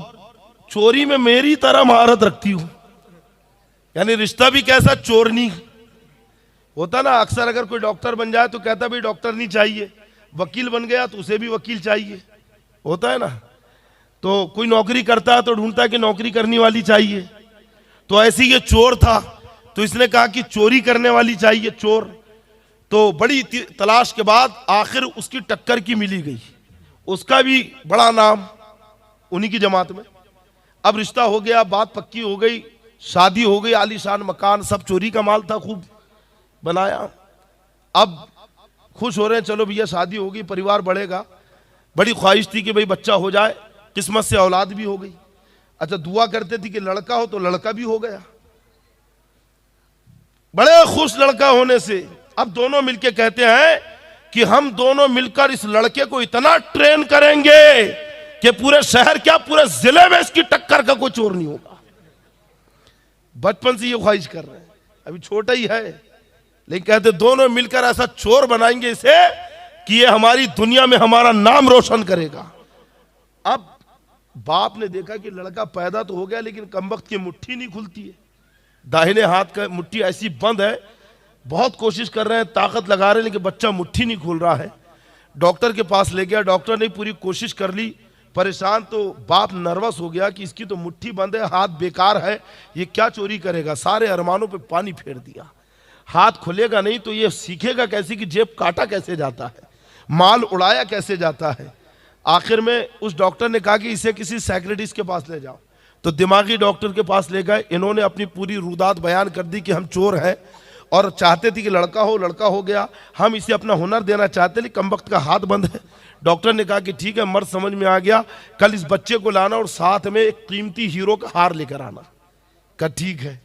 चोरी में मेरी तरह महारत रखती हूं। यानी रिश्ता भी कैसा, चोरनी होता ना। अक्सर अगर कोई डॉक्टर बन जाए तो कहता भाई डॉक्टर नहीं चाहिए, वकील बन गया तो उसे भी वकील चाहिए, होता है ना। तो कोई नौकरी करता है तो ढूंढता है कि नौकरी करने वाली चाहिए। तो ऐसे ये चोर था, तो इसने कहा कि चोरी करने वाली चाहिए, चोर। तो बड़ी तलाश के बाद आखिर उसकी टक्कर की मिली गई, उसका भी बड़ा नाम उन्हीं की जमात में। अब रिश्ता हो गया, बात पक्की हो गई, शादी हो गई, आलीशान मकान, सब चोरी का माल था, खूब बनाया। अब खुश हो रहे हैं, चलो भैया शादी हो गई, परिवार बढ़ेगा। बड़ी ख्वाहिश थी कि भाई बच्चा हो जाए, किस्मत से औलाद भी हो गई। अच्छा, दुआ करते थे कि लड़का हो, तो लड़का भी हो गया, बड़े खुश लड़का होने से। अब दोनों मिलके कहते हैं कि हम दोनों मिलकर इस लड़के को इतना ट्रेन करेंगे कि पूरे शहर क्या, पूरे जिले में इसकी टक्कर का कोई चोर नहीं होगा। बचपन से ये ख्वाहिश कर रहे हैं, अभी छोटा ही है, लेकिन कहते दोनों मिलकर ऐसा चोर बनाएंगे इसे कि ये हमारी दुनिया में हमारा नाम रोशन करेगा। अब बाप ने देखा कि लड़का पैदा तो हो गया, लेकिन कमबख्त की मुट्ठी नहीं खुलती है, दाहिने हाथ का मुट्ठी ऐसी बंद है। बहुत कोशिश कर रहे हैं, ताकत लगा रहे हैं, लेकिन बच्चा मुट्ठी नहीं खोल रहा है। डॉक्टर के पास ले गया, डॉक्टर ने पूरी कोशिश कर ली, परेशान। तो बाप नर्वस हो गया कि इसकी तो मुट्ठी बंद है, हाथ बेकार है, ये क्या चोरी करेगा। सारे अरमानों पे पानी फेर दिया। हाथ खुलेगा नहीं तो ये सीखेगा कैसे कि जेब काटा कैसे जाता है, माल उड़ाया कैसे जाता है। आखिर में उस डॉक्टर ने कहा कि इसे किसी साइकियाट्रिस्ट के पास ले जाओ। तो दिमागी डॉक्टर के पास ले गए। इन्होंने अपनी पूरी रुदात बयान कर दी कि हम चोर हैं और चाहते थे कि लड़का हो, लड़का हो गया, हम इसे अपना हुनर देना चाहते, लेकिन कमबख्त का हाथ बंद है। डॉक्टर ने कहा कि ठीक है, मर्द समझ में आ गया, कल इस बच्चे को लाना और साथ में एक कीमती हीरो का हार लेकर आना। कहा ठीक है।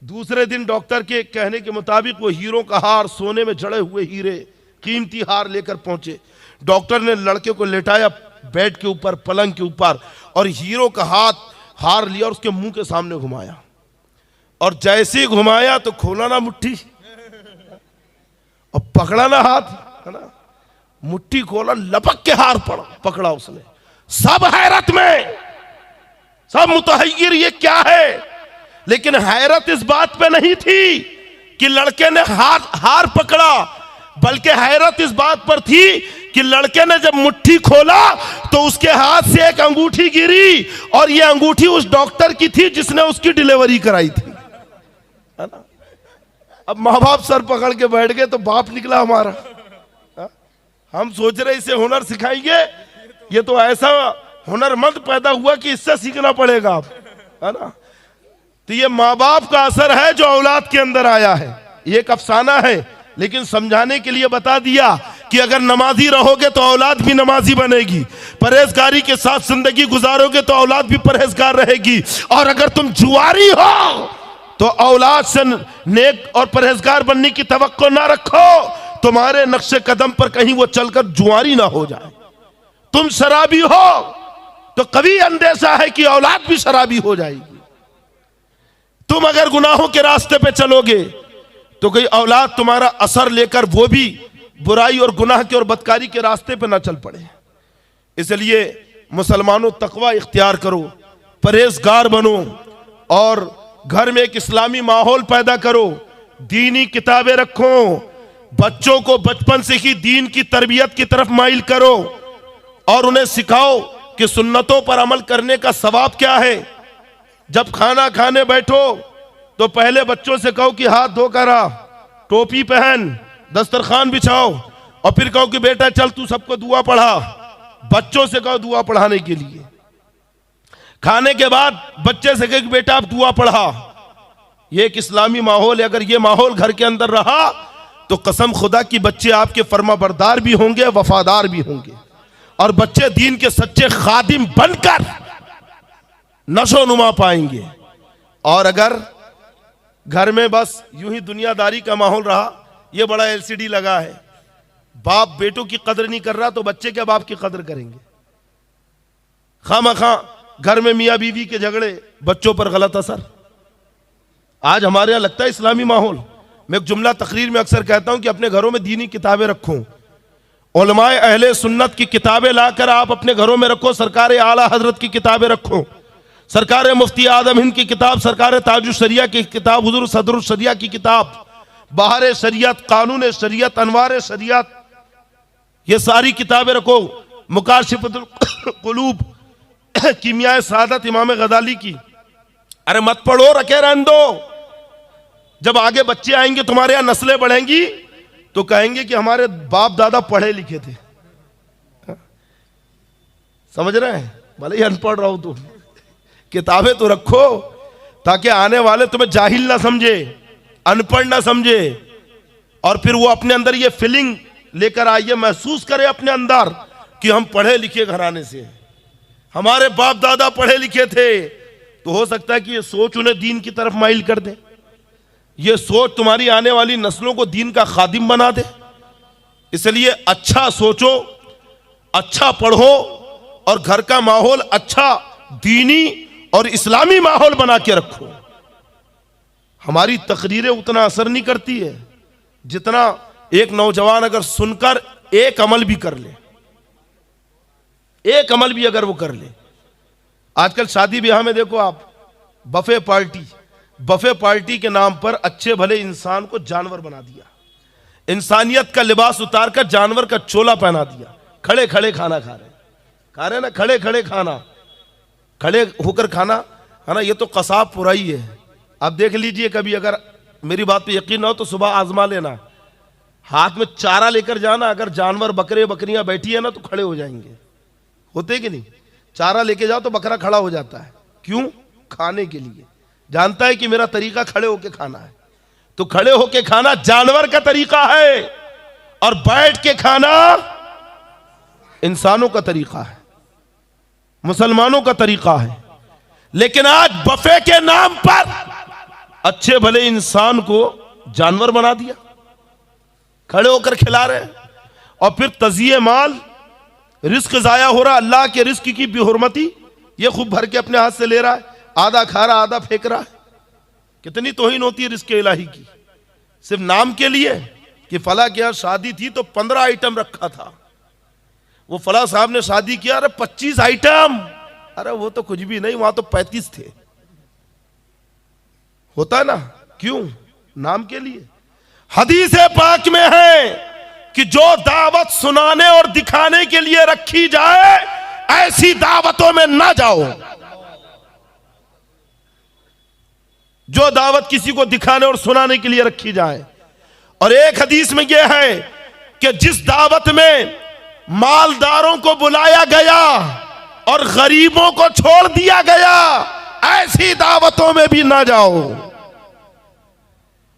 दूसरे दिन डॉक्टर के कहने के मुताबिक वो हीरो का हार, सोने में जड़े हुए हीरे, कीमती हार लेकर पहुंचे। डॉक्टर ने लड़के को लेटाया बेड के ऊपर, पलंग के ऊपर, और हीरो का हाथ हार लिया और उसके मुंह के सामने घुमाया, और जैसे ही घुमाया तो खोला ना मुट्ठी और पकड़ा ना हाथ, है ना, मुट्ठी खोला, लपक के हार पकड़ा उसने। सब हैरत में, सब मुतहय्यर ये क्या है, लेकिन हैरत इस बात पे नहीं थी कि लड़के ने हार पकड़ा, बल्कि हैरत इस बात पर थी कि लड़के ने जब मुट्ठी खोला तो उसके हाथ से एक अंगूठी गिरी, और ये अंगूठी उस डॉक्टर की थी जिसने उसकी डिलीवरी कराई थी, है ना। अब माँ बाप सर पकड़ के बैठ गए तो बाप निकला हमारा। हम सोच रहे इसे हुनर सिखाएंगे, ये तो ऐसा हुनरमंद पैदा हुआ कि इससे सीखना पड़ेगा आप, है ना। तो ये माँ बाप का असर है जो औलाद के अंदर आया है। ये एक अफसाना है, लेकिन समझाने के लिए बता दिया कि अगर नमाजी रहोगे तो औलाद भी नमाजी बनेगी, परहेजगारी के साथ जिंदगी गुजारोगे तो औलाद भी परहेजगार रहेगी, और अगर तुम जुआरी हो तो औलाद से नेक और परहेजगार बनने की तवक्को ना रखो, तुम्हारे नक्शे कदम पर कहीं वो चलकर जुआरी ना हो जाए। तुम शराबी हो तो कभी अंदेशा है कि औलाद भी शराबी हो जाएगी। तुम अगर गुनाहों के रास्ते पे चलोगे तो कोई औलाद तुम्हारा असर लेकर वो भी बुराई और गुनाह के और बदकारी के रास्ते पे ना चल पड़े। इसलिए मुसलमानों, तकवा इख्तियार करो, परहेजगार बनो, और घर में एक इस्लामी माहौल पैदा करो, दीनी किताबें रखो, बच्चों को बचपन से ही दीन की तरबियत की तरफ माइल करो, और उन्हें सिखाओ कि सुन्नतों पर अमल करने का सवाब क्या है। जब खाना खाने बैठो तो पहले बच्चों से कहो कि हाथ धोकर आ, टोपी पहन, दस्तरखान बिछाओ, और फिर कहो कि बेटा चल तू सबको दुआ पढ़ा। बच्चों से कहो दुआ पढ़ाने के लिए। खाने के बाद बच्चे से कहो कि बेटा आप दुआ पढ़ा। ये एक इस्लामी माहौल है। अगर ये माहौल घर के अंदर रहा तो कसम खुदा की बच्चे आपके फर्माबरदार भी होंगे, वफादार भी होंगे, और बच्चे दीन के सच्चे खादिम बनकर नशो नुमा पाएंगे। और अगर घर में बस यूं ही दुनियादारी का माहौल रहा, ये बड़ा एलसीडी लगा है, बाप बेटों की कदर नहीं कर रहा तो बच्चे क्या बाप की कदर करेंगे। खामखा घर में मियाँ बीवी के झगड़े, बच्चों पर गलत असर। आज हमारे यहाँ लगता है इस्लामी माहौल। मैं एक जुमला तकरीर में अक्सर कहता हूं कि अपने घरों में दीनी किताबें रखो, उलमाए अहले सुन्नत की किताबें लाकर आप अपने घरों में रखो, सरकार आला हजरत की किताबें रखो, सरकार मुफ्ती आदम हिंद की किताब, सरकार ताजुश शरिया की किताब, हुजूर सदरुल शरिया की किताब, बहार शरियत, कानून शरियत, अनवार शरियत, ये सारी किताबें रखो। मुकाशिफतुल कुलूब, कीमिया सादत इमाम गजाली की, अरे मत पढ़ो, रखे रहने दो। जब आगे बच्चे आएंगे, तुम्हारे यहां नस्लें बढ़ेंगी तो कहेंगे कि हमारे बाप दादा पढ़े लिखे थे। समझ रहे हैं? भले ही अनपढ़ रहो तुम, किताबें तो रखो ताकि आने वाले तुम्हें जाहिल ना समझे, अनपढ़ ना समझे, और फिर वो अपने अंदर ये फीलिंग लेकर आइए, महसूस करे अपने अंदर कि हम पढ़े लिखे घराने से, हमारे बाप दादा पढ़े लिखे थे। तो हो सकता है कि ये सोच उन्हें दीन की तरफ माइल कर दे, ये सोच तुम्हारी आने वाली नस्लों को दीन का खादिम बना दे। इसलिए अच्छा सोचो, अच्छा पढ़ो, और घर का माहौल अच्छा दीनी और इस्लामी माहौल बना के रखो। हमारी तकरीरें उतना असर नहीं करती है जितना एक नौजवान अगर सुनकर एक अमल भी कर ले, एक अमल भी अगर वो कर ले। आजकल शादी ब्याह में देखो आप, बफे पार्टी, बफे पार्टी के नाम पर अच्छे भले इंसान को जानवर बना दिया, इंसानियत का लिबास उतारकर जानवर का चोला पहना दिया। खड़े खड़े खाना खा रहे ना, खड़े खड़े खाना, खड़े होकर खाना, है ना। ये तो कसाब पुराई है। अब देख लीजिए, कभी अगर मेरी बात पे यकीन ना हो तो सुबह आजमा लेना, हाथ में चारा लेकर जाना, अगर जानवर बकरे बकरियां बैठी है ना तो खड़े हो जाएंगे, होते कि नहीं? चारा लेके जाओ तो बकरा खड़ा हो जाता है, क्यों? खाने के लिए। जानता है कि मेरा तरीका खड़े होके खाना है, तो खड़े होके खाना जानवर का तरीका है, और बैठ के खाना इंसानों का तरीका है, मुसलमानों का तरीका है। लेकिन आज बफे के नाम पर अच्छे भले इंसान को जानवर बना दिया, खड़े होकर खिला रहे हैं, और फिर तजिए माल, रिस्क जाया हो रहा, अल्लाह के रिस्क की बेहुरमती, ये खूब भर के अपने हाथ से ले रहा है। आधा खा रहा आधा फेंक रहा है। कितनी तौहीन होती है रिज़्क़ इलाही की, सिर्फ नाम के लिए कि फला के यहाँ शादी थी तो 15 आइटम रखा था, वो फला साहब ने शादी किया, अरे 25 आइटम, अरे वो तो कुछ भी नहीं, वहां तो 35 थे। होता है ना, क्यों? नाम के लिए। हदीस पाक में है कि जो दावत सुनाने और दिखाने के लिए रखी जाए ऐसी दावतों में ना जाओ। जो दावत किसी को दिखाने और सुनाने के लिए रखी जाए। और एक हदीस में यह है कि जिस दावत में मालदारों को बुलाया गया और गरीबों को छोड़ दिया गया ऐसी दावतों में भी ना जाओ।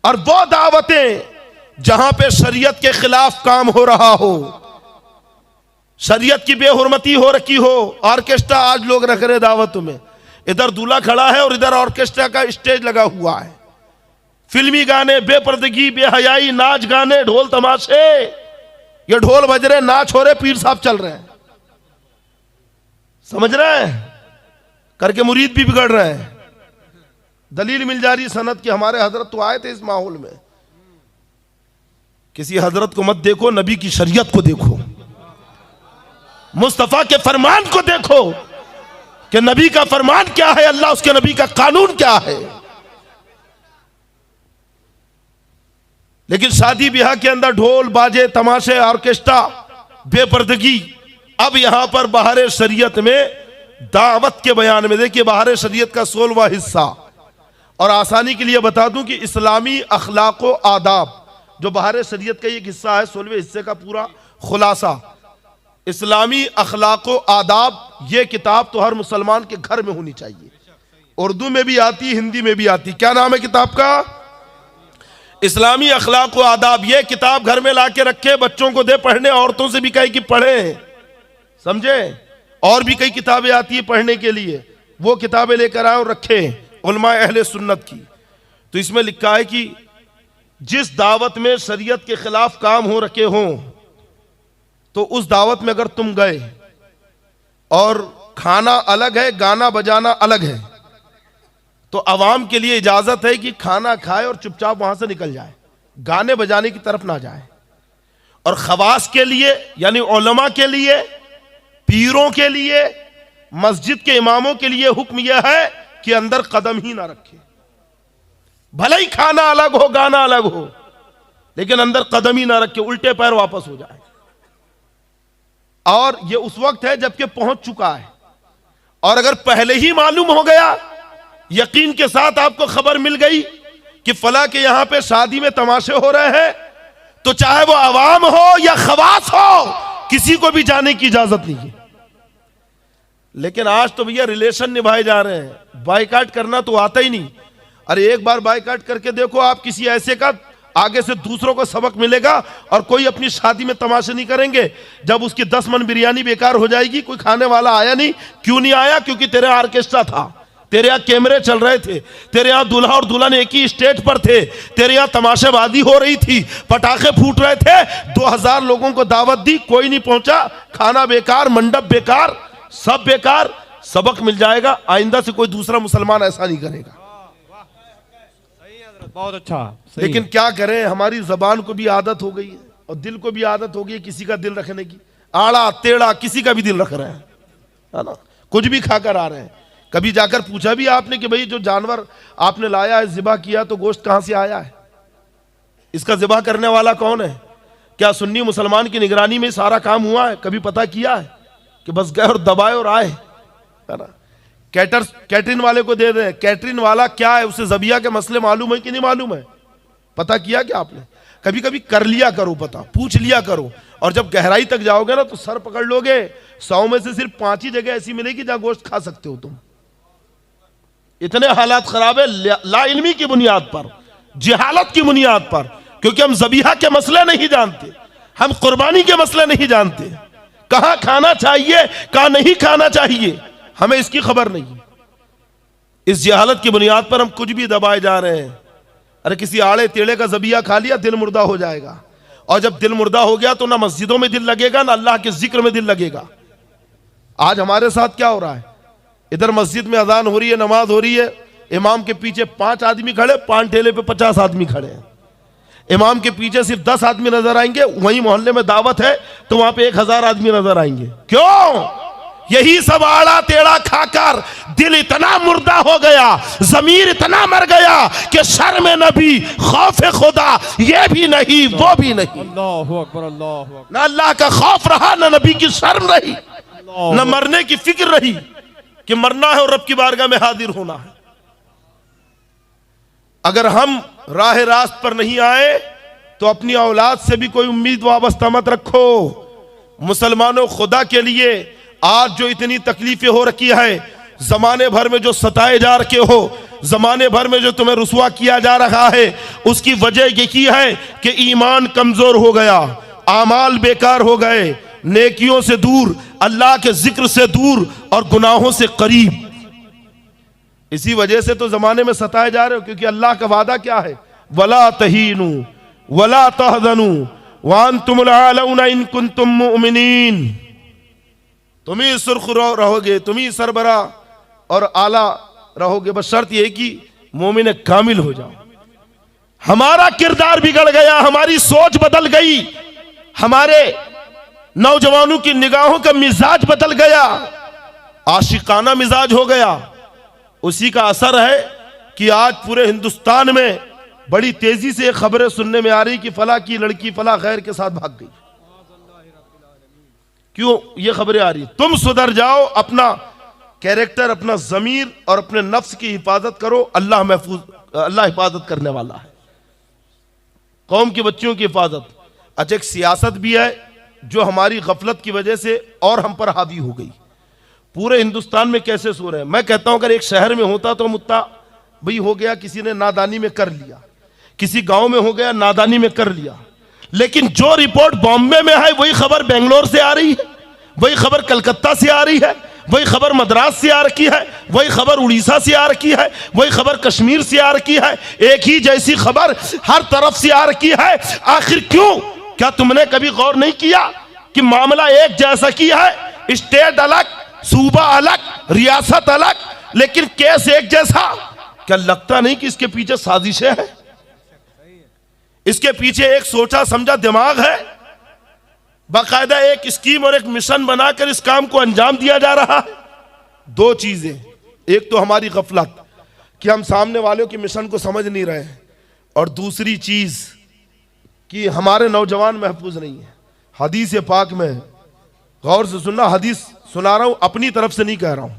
और वो दावतें जहां पे शरीयत के खिलाफ काम हो रहा हो, शरीयत की बेहुरमती हो रखी हो, ऑर्केस्ट्रा आज लोग रख रहे दावतों में, इधर दूल्हा खड़ा है और इधर ऑर्केस्ट्रा का स्टेज लगा हुआ है, फिल्मी गाने, बेपर्दगी, बेहयाई, नाच गाने, ढोल तमाशे, ये ढोल बज रहे, नाच हो रहे, पीर साहब चल रहे हैं, समझ रहे हैं, करके मुरीद भी बिगड़ रहे हैं। दलील मिल जा रही सनद की, हमारे हजरत तो आए थे इस माहौल में। किसी हजरत को मत देखो, नबी की शरीयत को देखो, मुस्तफा के फरमान को देखो कि नबी का फरमान क्या है, अल्लाह उसके नबी का कानून क्या है। लेकिन शादी ब्याह के अंदर ढोल बाजे, तमाशे, ऑर्केस्ट्रा, बेपर्दगी। अब यहां पर बहारे शरीयत में दावत के बयान में देखिए, बहारे शरीयत का 16वां हिस्सा, और आसानी के लिए बता दूं कि इस्लामी अखलाक व आदाब, जो बहारे शरीयत का एक हिस्सा है, 16वें हिस्से का पूरा खुलासा, इस्लामी अखलाक व आदाब, ये किताब तो हर मुसलमान के घर में होनी चाहिए। उर्दू में भी आती, हिंदी में भी आती। क्या नाम है किताब का? इस्लामी अखलाक व आदाब। ये किताब घर में लाके रखे, बच्चों को दे पढ़ने, औरतों से भी कहे कि पढ़े, समझे। और भी कई किताबें आती है पढ़ने के लिए, वो किताबें लेकर आए और रखे उलमा अहले सुन्नत की। तो इसमें लिखा है कि जिस दावत में शरीयत के खिलाफ काम हो रखे हों, तो उस दावत में अगर तुम गए और खाना अलग है, गाना बजाना अलग है, तो अवाम के लिए इजाजत है कि खाना खाए और चुपचाप वहां से निकल जाए, गाने बजाने की तरफ ना जाए। और खवास के लिए यानी उलमा के लिए, पीरों के लिए, मस्जिद के इमामों के लिए हुक्म यह है कि अंदर कदम ही ना रखे। भले ही खाना अलग हो, गाना अलग हो, लेकिन अंदर कदम ही ना रखे, उल्टे पैर वापस हो जाए। और यह उस वक्त है जबकि पहुंच चुका है। और अगर पहले ही मालूम हो गया, यकीन के साथ आपको खबर मिल गई कि फला के यहां पे शादी में तमाशे हो रहे हैं, तो चाहे वो अवाम हो या खवास हो, किसी को भी जाने की इजाजत नहीं है। लेकिन आज तो भैया रिलेशन निभाए जा रहे हैं, बायकाट करना तो आता ही नहीं। अरे एक बार बायकाट करके देखो आप किसी ऐसे का, आगे से दूसरों को सबक मिलेगा। और कोई अपनी शादी में तमाशे नहीं करेंगे। जब उसकी 10 मन बिरयानी बेकार हो जाएगी, कोई खाने वाला आया नहीं, क्यों नहीं आया? क्योंकि तेरे ऑर्केस्ट्रा था, तेरे यहाँ कैमरे चल रहे थे, तेरे यहाँ दूल्हा और दुल्हन एक ही स्टेज पर थे, तेरे यहाँ तमाशेबाजी हो रही थी, पटाखे फूट रहे थे, 2000 लोगों को दावत दी, कोई नहीं पहुंचा, खाना बेकार, मंडप बेकार, सब बेकार। सबक मिल जाएगा, आइंदा से कोई दूसरा मुसलमान ऐसा नहीं करेगा। बहुत अच्छा। लेकिन क्या करें, हमारी जबान को भी आदत हो गई है और दिल को भी आदत हो गई है किसी का दिल रखने की। आड़ा टेढ़ा किसी का भी दिल रख रहे हैं, है ना, कुछ भी खाकर आ रहे हैं। कभी जाकर पूछा भी आपने कि भाई जो जानवर आपने लाया है, जिबा किया, तो गोश्त कहां से आया है? इसका जिबा करने वाला कौन है? क्या सुन्नी मुसलमान की निगरानी में सारा काम हुआ है? कभी पता किया है कि बस गए और दबाए और आए, है ना? कैटरिंग वाले को दे दें, कैटरिंग वाला क्या है, उसे जबिया के मसले मालूम है कि नहीं मालूम है? पता किया क्या आपने? कभी कभी कर लिया करो, पता पूछ लिया करो। और जब गहराई तक जाओगे ना तो सर पकड़ लोगे। 100 में से सिर्फ 5 ही जगह ऐसी मिलेगी जहां गोश्त खा सकते हो तुम। इतने हालात खराब है लाइल्मी की बुनियाद पर, जिहालत की बुनियाद पर, क्योंकि हम ज़बीहा के मसले नहीं जानते, हम कुर्बानी के मसले नहीं जानते, कहां खाना चाहिए कहां नहीं खाना चाहिए, हमें इसकी खबर नहीं। इस जिहालत की बुनियाद पर हम कुछ भी दबाए जा रहे हैं। अरे किसी आड़े टेढ़े का ज़बिया खा लिया, दिल मुर्दा हो जाएगा। और जब दिल मुर्दा हो गया तो ना मस्जिदों में दिल लगेगा, ना अल्लाह के जिक्र में दिल लगेगा। आज हमारे साथ क्या हो रहा है? इधर मस्जिद में अजान हो रही है, नमाज हो रही है, इमाम के पीछे 5 आदमी खड़े, 5 ठेले पे 50 आदमी खड़े हैं। इमाम के पीछे सिर्फ 10 आदमी नजर आएंगे, वहीं मोहल्ले में दावत है तो वहां पे 1000 आदमी नजर आएंगे। क्यों? यही सब आड़ा टेढ़ा खाकर दिल इतना मुर्दा हो गया, जमीर इतना मर गया कि शर्म नबी, खौफ खुदा ये भी नहीं, वो भी नहीं। अल्लाहु अकबर, अल्लाहु अकबर। ना अल्लाह का खौफ रहा, ना नबी की शर्म रही, ना मरने की फिक्र रही कि मरना है और रब की बारगाह में हाजिर होना है। अगर हम राह रास्त पर नहीं आए तो अपनी औलाद से भी कोई उम्मीद वाबस्ता मत रखो। मुसलमानों, खुदा के लिए आज जो इतनी तकलीफें हो रखी है, जमाने भर में जो सताए जा रखे हो, जमाने भर में जो तुम्हें रुसवा किया जा रहा है, उसकी वजह यही है कि ईमान कमजोर हो गया, आमाल बेकार हो गए, नेकियों से दूर, अल्लाह के जिक्र से दूर और गुनाहों से करीब। इसी वजह से तो जमाने में सताए जा रहे हो, क्योंकि अल्लाह का वादा क्या है? वला तहीनु वला तहज़नु व अंतुमुल आलौना इन कुंतुम मुमिनीन। तुम ही सुर्ख रहोगे, तुम ही सरबरा और आला रहोगे, बस शर्त यह कि मोमिन कामिल हो जाओ। हमारा किरदार बिगड़ गया, हमारी सोच बदल गई, हमारे नौजवानों की निगाहों का मिजाज बदल गया, आशिकाना मिजाज हो गया। उसी का असर है कि आज पूरे हिंदुस्तान में बड़ी तेजी से खबरें सुनने में आ रही कि फला की लड़की फला गैर के साथ भाग गई। क्यों ये खबरें आ रही? तुम सुधर जाओ, अपना कैरेक्टर, अपना ज़मीर और अपने नफ्स की हिफाजत करो। अल्लाह महफूज, अल्लाह हिफाजत करने वाला है। कौम की बच्चियों की हिफाजत। अच्छा, एक सियासत भी है जो हमारी गफलत की वजह से और हम पर हावी हो गई। पूरे हिंदुस्तान में कैसे सो रहे हैं? मैं कहता हूं अगर एक शहर में होता तो मुत्ता भाई हो गया, किसी ने नादानी में कर लिया, किसी गांव में हो गया नादानी में कर लिया, लेकिन जो रिपोर्ट बॉम्बे में है वही खबर बेंगलोर से आ रही है, वही खबर कलकत्ता से आ रही है, वही खबर मद्रास से आ रखी है, वही खबर उड़ीसा से आ रखी है, वही खबर कश्मीर से आ रखी है। एक ही जैसी खबर हर तरफ से आ रखी है। आखिर क्यों? क्या तुमने कभी गौर नहीं किया कि मामला एक जैसा की है, स्टेट अलग, सूबा अलग, रियासत अलग, लेकिन केस एक जैसा? क्या लगता नहीं कि इसके पीछे साजिशें हैं? इसके पीछे एक सोचा समझा दिमाग है, बाकायदा एक स्कीम और एक मिशन बनाकर इस काम को अंजाम दिया जा रहा है। दो चीजें, एक तो हमारी गफलत कि हम सामने वालों के मिशन को समझ नहीं रहे हैं, और दूसरी चीज कि हमारे नौजवान महफूज नहीं है। हदीस पाक में गौर से सुनना, हदीस सुना रहा हूं, अपनी तरफ से नहीं कह रहा हूं।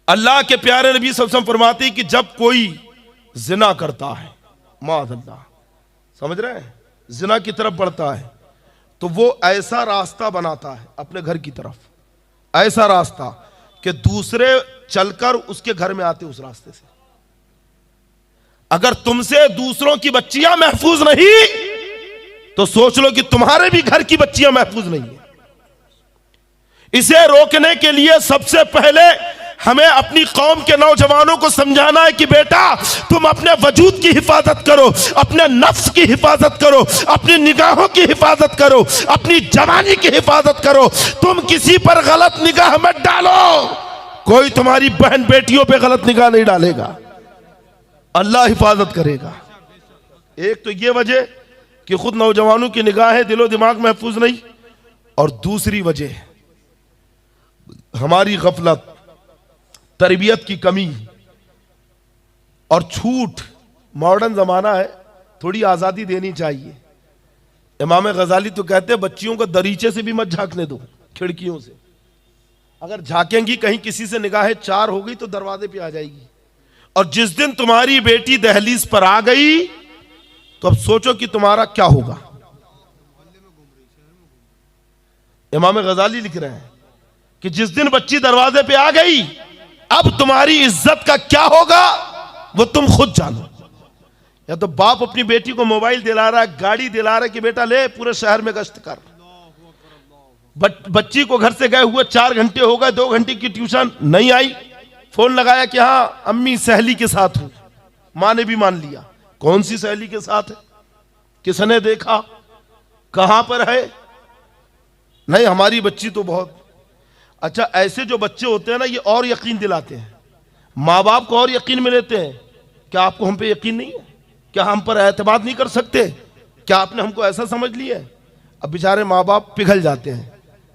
अल्लाह के प्यारे नबी सल्लल्लाहु अलैहि वसल्लम फरमाते कि जब कोई जिना करता है, माअल्लाह, समझ रहे हैं, जिना की तरफ बढ़ता है, तो वो ऐसा रास्ता बनाता है अपने घर की तरफ, ऐसा रास्ता कि दूसरे चलकर उसके घर में आते उस रास्ते से। अगर तुमसे दूसरों की बच्चियां महफूज नहीं तो सोच लो कि तुम्हारे भी घर की बच्चियां महफूज नहीं है। इसे रोकने के लिए सबसे पहले हमें अपनी कौम के नौजवानों को समझाना है कि बेटा तुम अपने वजूद की हिफाजत करो, अपने नफ्स की हिफाजत करो, अपनी निगाहों की हिफाजत करो, अपनी जवानी की हिफाजत करो। तुम किसी पर गलत निगाह मत डालो, कोई तुम्हारी बहन बेटियों पे गलत निगाह नहीं डालेगा, अल्लाह हिफाजत करेगा। एक तो ये वजह कि खुद नौजवानों की निगाहें दिलो दिमाग महफूज नहीं, और दूसरी वजह हमारी गफलत, तरबियत की कमी और छूट। मॉडर्न जमाना है, थोड़ी आजादी देनी चाहिए। इमाम गजाली तो कहते हैं बच्चियों को दरीचे से भी मत झांकने दो, खिड़कियों से। अगर झांकेंगी कहीं किसी से निगाहें चार हो गई तो दरवाजे पे आ जाएगी, और जिस दिन तुम्हारी बेटी दहलीज पर आ गई तो अब सोचो कि तुम्हारा क्या होगा। इमाम गजाली लिख रहे हैं कि जिस दिन बच्ची दरवाजे पे आ गई अब तुम्हारी इज्जत का क्या होगा वो तुम खुद जानो। या तो बाप अपनी बेटी को मोबाइल दिला रहा है, गाड़ी दिला रहा है कि बेटा ले पूरे शहर में गश्त कर। बच्ची को घर से गए हुए 4 घंटे हो गए, 2 घंटे की ट्यूशन नहीं आई, फोन लगाया कि हाँ अम्मी सहेली के साथ हूं। मां ने भी मान लिया। कौन सी सहेली के साथ है, किसने देखा, कहां पर है? नहीं, हमारी बच्ची तो बहुत। अच्छा, ऐसे जो बच्चे होते हैं ना, ये और यकीन दिलाते हैं, माँ बाप को और यकीन में लेते हैं। क्या आपको हम पे यकीन नहीं है? क्या हम पर एतमाद नहीं कर सकते? क्या आपने हमको ऐसा समझ लिया है? अब बेचारे माँ बाप पिघल जाते हैं,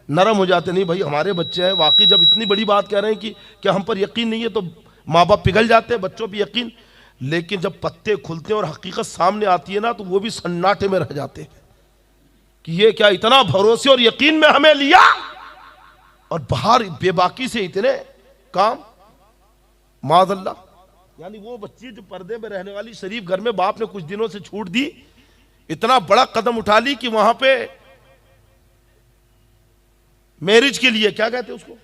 नरम हो जाते हैं। नहीं भाई, हमारे बच्चे हैं, वाकई जब इतनी बड़ी बात कह रहे हैं कि क्या हम पर यकीन नहीं है, तो माँ बाप पिघल जाते हैं, बच्चों पर यकीन। लेकिन जब पत्ते खुलते हैं और हकीकत सामने आती है ना, तो वो भी सन्नाटे में रह जाते हैं कि ये क्या इतना भरोसे और यकीन में हमें लिया, और बाहर बेबाकी से इतने काम। माज़अल्लाह, यानी वो बच्ची जो पर्दे में रहने वाली शरीफ घर में बाप ने कुछ दिनों से छूट दी, इतना बड़ा कदम उठा ली कि वहां पे मैरिज के लिए, क्या कहते हैं उसको,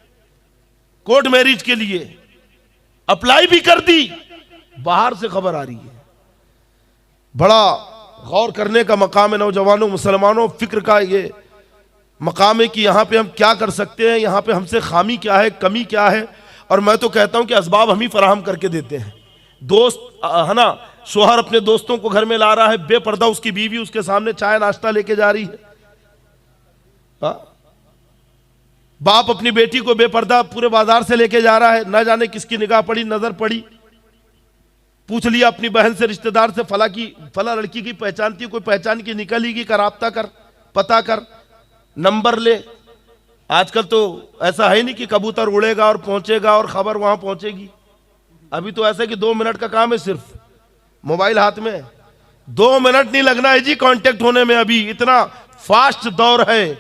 कोर्ट मैरिज के लिए अप्लाई भी कर दी। बाहर से खबर आ रही है। बड़ा गौर करने का मकाम है नौजवानों, मुसलमानों, फिक्र का ये मकाम है कि यहाँ पे हम क्या कर सकते हैं, यहाँ पे हमसे खामी क्या है, कमी क्या है। और मैं तो कहता हूँ कि असबाब हम ही फराहम करके देते हैं। दोस्त है ना, शोहर अपने दोस्तों को घर में ला रहा है, बेपर्दा उसकी बीवी उसके सामने चाय नाश्ता लेके जा रही है। बाप अपनी बेटी को बेपर्दा पूरे बाजार से लेके जा रहा है, ना जाने किसकी निगाह पड़ी, नजर पड़ी, पूछ लिया अपनी बहन से, रिश्तेदार से, फला लड़की की पहचानती है, कोई पहचान की निकलेगी का राब्ता कर, पता कर, नंबर ले। आजकल तो ऐसा है नहीं कि कबूतर उड़ेगा और पहुंचेगा और खबर वहां पहुंचेगी। अभी तो ऐसा है कि 2 मिनट का काम है, सिर्फ मोबाइल हाथ में, 2 मिनट नहीं लगना है जी कांटेक्ट होने में। अभी इतना फास्ट दौर है,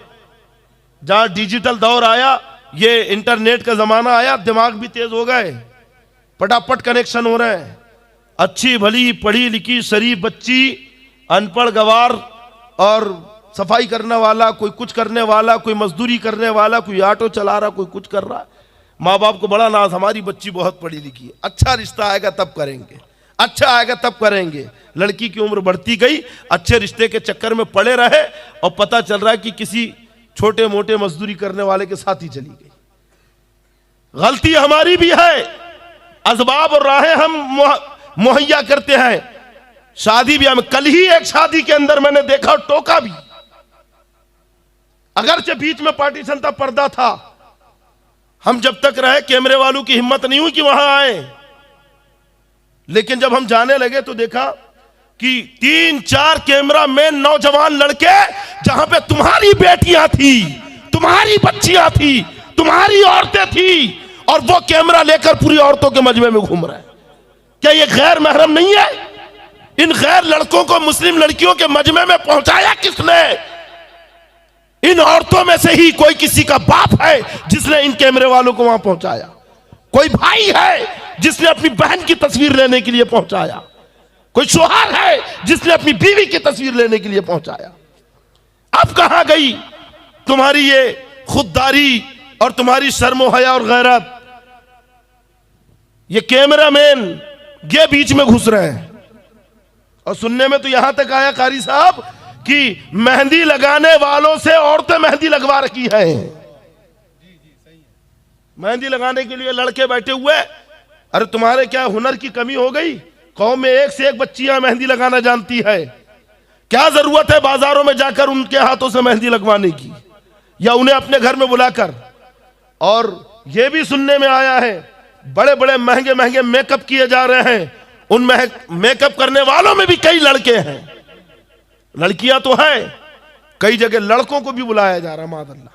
जहां डिजिटल दौर आया, ये इंटरनेट का जमाना आया, दिमाग भी तेज हो गए, फटाफट कनेक्शन हो रहे हैं। अच्छी भली पढ़ी लिखी शरीफ बच्ची, अनपढ़ गवार और सफाई करने वाला, कोई कुछ करने वाला, कोई मजदूरी करने वाला, कोई ऑटो चला रहा, कोई कुछ कर रहा। माँ बाप को बड़ा नाज, हमारी बच्ची बहुत पढ़ी लिखी है, अच्छा रिश्ता आएगा तब करेंगे, अच्छा आएगा तब करेंगे। लड़की की उम्र बढ़ती गई, अच्छे रिश्ते के चक्कर में पड़े रहे, और पता चल रहा है कि किसी छोटे मोटे मजदूरी करने वाले के साथ ही चली गई। गलती हमारी भी है, असबाब और राहें हम मुहैया करते हैं। शादी ब्याह में, कल ही एक शादी के अंदर मैंने देखा, टोका भी, अगरचे बीच में पार्टीशन था, पर्दा था, हम जब तक रहे कैमरे वालों की हिम्मत नहीं हुई कि वहां आए। लेकिन जब हम जाने लगे तो देखा कि 3-4 कैमरा मैन नौजवान लड़के, जहां पे तुम्हारी बेटियां थी, तुम्हारी बच्चियां थी, तुम्हारी औरतें थी, और वो कैमरा लेकर पूरी औरतों के मजमे में घूम रहे हैं। क्या ये गैर महरम नहीं है? इन गैर लड़कों को मुस्लिम लड़कियों के मजमे में पहुंचाया किसने? इन औरतों में से ही कोई किसी का बाप है जिसने इन कैमरे वालों को वहां पहुंचाया, कोई भाई है जिसने अपनी बहन की तस्वीर लेने के लिए पहुंचाया, कोई शोहर है जिसने अपनी बीवी की तस्वीर लेने के लिए पहुंचाया। अब कहां गई तुम्हारी ये खुददारी और तुम्हारी शर्म हया और गैरत? ये कैमरामैन ये बीच में घुस रहे हैं। और सुनने में तो यहां तक आया कारी साहब कि मेहंदी लगाने वालों से औरतें मेहंदी लगवा रखी हैं। मेहंदी लगाने के लिए लड़के बैठे हुए, अरे तुम्हारे क्या हुनर की कमी हो गई? कौम में एक से एक बच्चियां मेहंदी लगाना जानती है, क्या जरूरत है बाजारों में जाकर उनके हाथों से मेहंदी लगवाने की, या उन्हें अपने घर में बुलाकर? और यह भी सुनने में आया है बड़े बड़े महंगे महंगे मेकअप किए जा रहे हैं, उन मेकअप करने वालों में भी कई लड़के हैं, लड़कियां तो है, कई जगह लड़कों को भी बुलाया जा रहा। मादअल्लाह,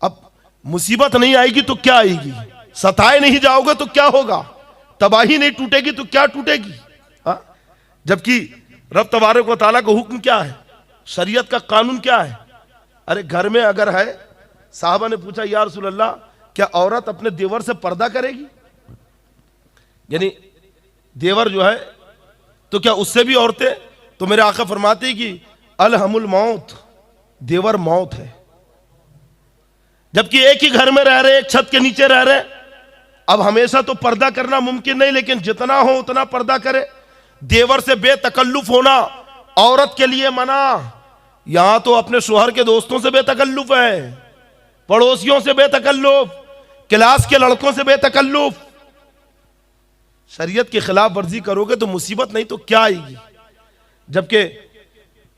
अब मुसीबत नहीं आएगी तो क्या आएगी? सताए नहीं जाओगे तो क्या होगा? तबाही नहीं टूटेगी तो क्या टूटेगी? जबकि रब तबारक व तआला का हुक्म क्या है, शरीयत का कानून क्या है? अरे घर में अगर है, साहबा ने पूछा या रसूल अल्लाह, क्या औरत अपने देवर से पर्दा करेगी? यानी देवर जो है तो क्या उससे भी औरतें? तो मेरे आका फरमाते हैं कि अलहमुल मौत, देवर मौत है। जबकि एक ही घर में रह रहे, एक छत के नीचे रह रहे। अब हमेशा तो पर्दा करना मुमकिन नहीं, लेकिन जितना हो उतना पर्दा करे। देवर से बेतकल्लुफ होना औरत के लिए मना। यहां तो अपने शोहर के दोस्तों से बेतकल्लुफ है, पड़ोसियों से बेतकल्लुफ, क्लास के लड़कों से बेतकल्लुफ। शरीयत की खिलाफ वर्जी करोगे तो मुसीबत नहीं तो क्या आएगी? जबकि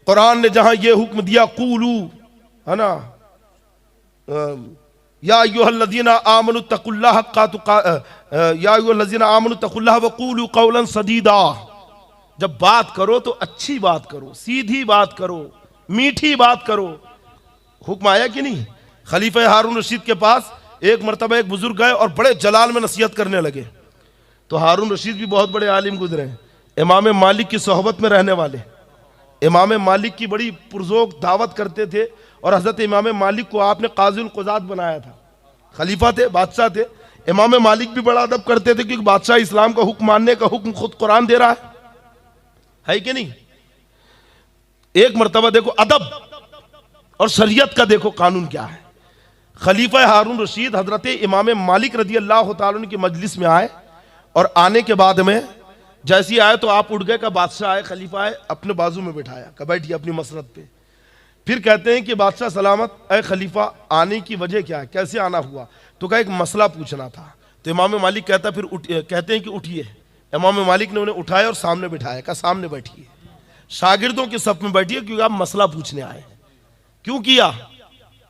कुरान ने जहां यह हुक्म दिया, कूलू, है ना, या अय्युहल्लज़ीना आमनु तक़ुल्लाह हक़्क़ा या अय्युहल्लज़ीना आमनु तक़ुल्लाह वक़ूलू क़ौलन सदीदा। जब बात करो तो अच्छी बात करो, सीधी बात करो, मीठी बात करो। हुक्म आया कि नहीं? खलीफा हारून रशीद के पास एक मरतबा एक बुजुर्ग गए और बड़े जलाल में नसीहत करने लगे। तो हारून रशीद भी बहुत बड़े आलिम गुजरे, इमाम मालिक की सोहबत में रहने वाले, इमाम मालिक की बड़ी पुरजोक दावत करते थे और हज़रत इमाम मालिक को आपने काज़िल क़ुज़ात बनाया था। खलीफा थे, बादशाह थे। इमाम मालिक भी बड़ा अदब करते थे क्योंकि बादशाह इस्लाम का हुक्म मानने का हुक्म खुद कुरान दे रहा है कि नहीं? एक मरतबा देखो अदब और शरीयत का देखो कानून क्या है। खलीफा हारून रशीद हजरत इमाम मालिक रदी अल्लाह तआला अन्हु की मजलिस में आए और आने के बाद में जैसे ही आए तो आप उठ गए का बादशाह आए, खलीफा आए, अपने बाजू में बिठाया का बैठिए अपनी मसरत पे। फिर कहते हैं कि बादशाह सलामत, अय खलीफा आने की वजह क्या है, कैसे आना हुआ? तो कहा एक मसला पूछना था। तो इमाम मालिक कहता फिर कहते हैं कि उठिए। इमाम मालिक ने उन्हें उठाया और सामने बिठाया, का सामने बैठिए, शागिर्दों के सफ में बैठिए क्योंकि आप मसला पूछने आए। क्यों किया?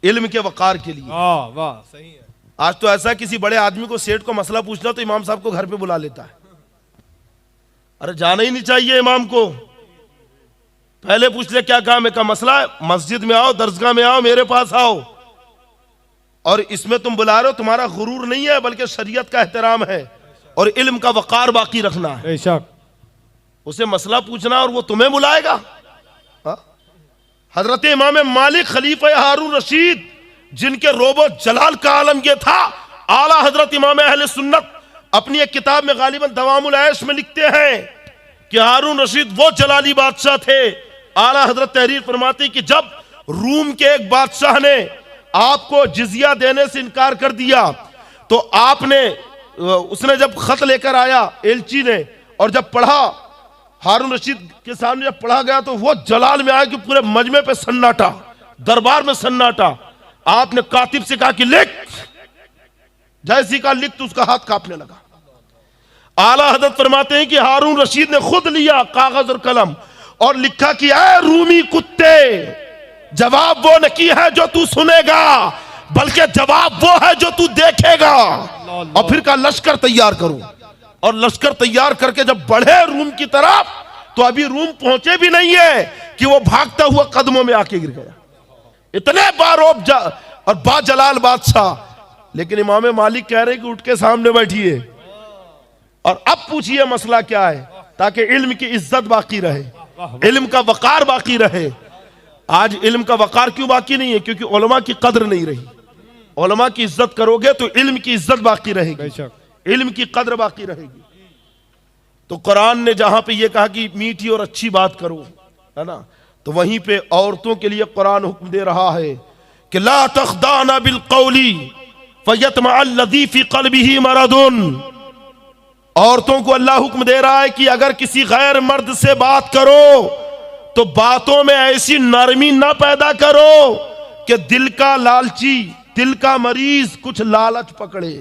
इल्म के वकार के लिए। वाह सही है। आज तो ऐसा किसी बड़े आदमी को सेठ को मसला पूछना तो इमाम साहब को घर पे बुला लेता है। अरे जाना ही नहीं चाहिए इमाम को, पहले पूछ ले क्या काम है, का मसला है, मस्जिद में आओ, दरसगाह में आओ, मेरे पास आओ। और इसमें तुम बुला रहे हो, तुम्हारा गुरूर नहीं है बल्कि शरीयत का एहतराम है और इल्म का वकार बाकी रखना है। बेशक उसे मसला पूछना और वो तुम्हें बुलाएगा? हजरत इमाम मालिक खलीफा हारून रशीद जिनके रोबो जलाल का आलम यह था, आला हजरत इमाम अहले सुन्नत अपनी एक किताब में गालिबन दवामुल ऐश में लिखते हैं कि हारून रशीद वो जलाली बादशाह थे। आला हजरत तहरीर फरमाती कि जब रूम के एक बादशाह ने आपको जिजिया देने से इनकार कर दिया तो आपने, उसने जब खत लेकर आया एलची ने और जब पढ़ा हारून रशीद के सामने जब पढ़ा गया तो वो जलाल में आया कि पूरे मजमे पे सन्नाटा, दरबार में सन्नाटा। आपने कातिब से कहा कि लिख, जैसी का लिख तो उसका हाथ कांपने लगा। आला हजरत फरमाते हैं कि हारून रशीद ने खुद लिया कागज और कलम और लिखा कि ऐ रूमी कुत्ते, जवाब वो नहीं है जो तू सुनेगा बल्कि जवाब वो है जो तू देखेगा। और फिर का लश्कर तैयार करो। और लश्कर तैयार करके जब बढ़े रूम की तरफ तो अभी रूम पहुंचे भी नहीं है कि वो भागता हुआ कदमों में आके गिर गया। इतने बारोब और बाजलाल बादशाह। लेकिन इमाम मालिक कह रहे कि उठ के सामने बैठिए और अब पूछिए मसला क्या है, ताकि इल्म की इज्जत बाकी रहे, इल्म का वकार बाकी रहे। आज इल्म का वकार क्यों बाकी नहीं है? क्योंकि उलमा की कद्र नहीं रही। उलमा की इज्जत करोगे तो इल्म की इज्जत बाकी रहेगी, इल्म की कद्र बाकी रहेगी। तो कुरान ने जहां पे ये कहा कि मीठी और अच्छी बात करो, है ना, तो वहीं पे औरतों के लिए कुरान हुक्म दे रहा है कि ला तख्दाना बिल कौली फयतमअल्लज़ी फी क़ल्बिही मरदुन। औरतों को अल्लाह हुक्म दे रहा है कि अगर किसी गैर मर्द से बात करो तो बातों में ऐसी नरमी ना पैदा करो कि दिल का लालची, दिल का मरीज कुछ लालच पकड़े।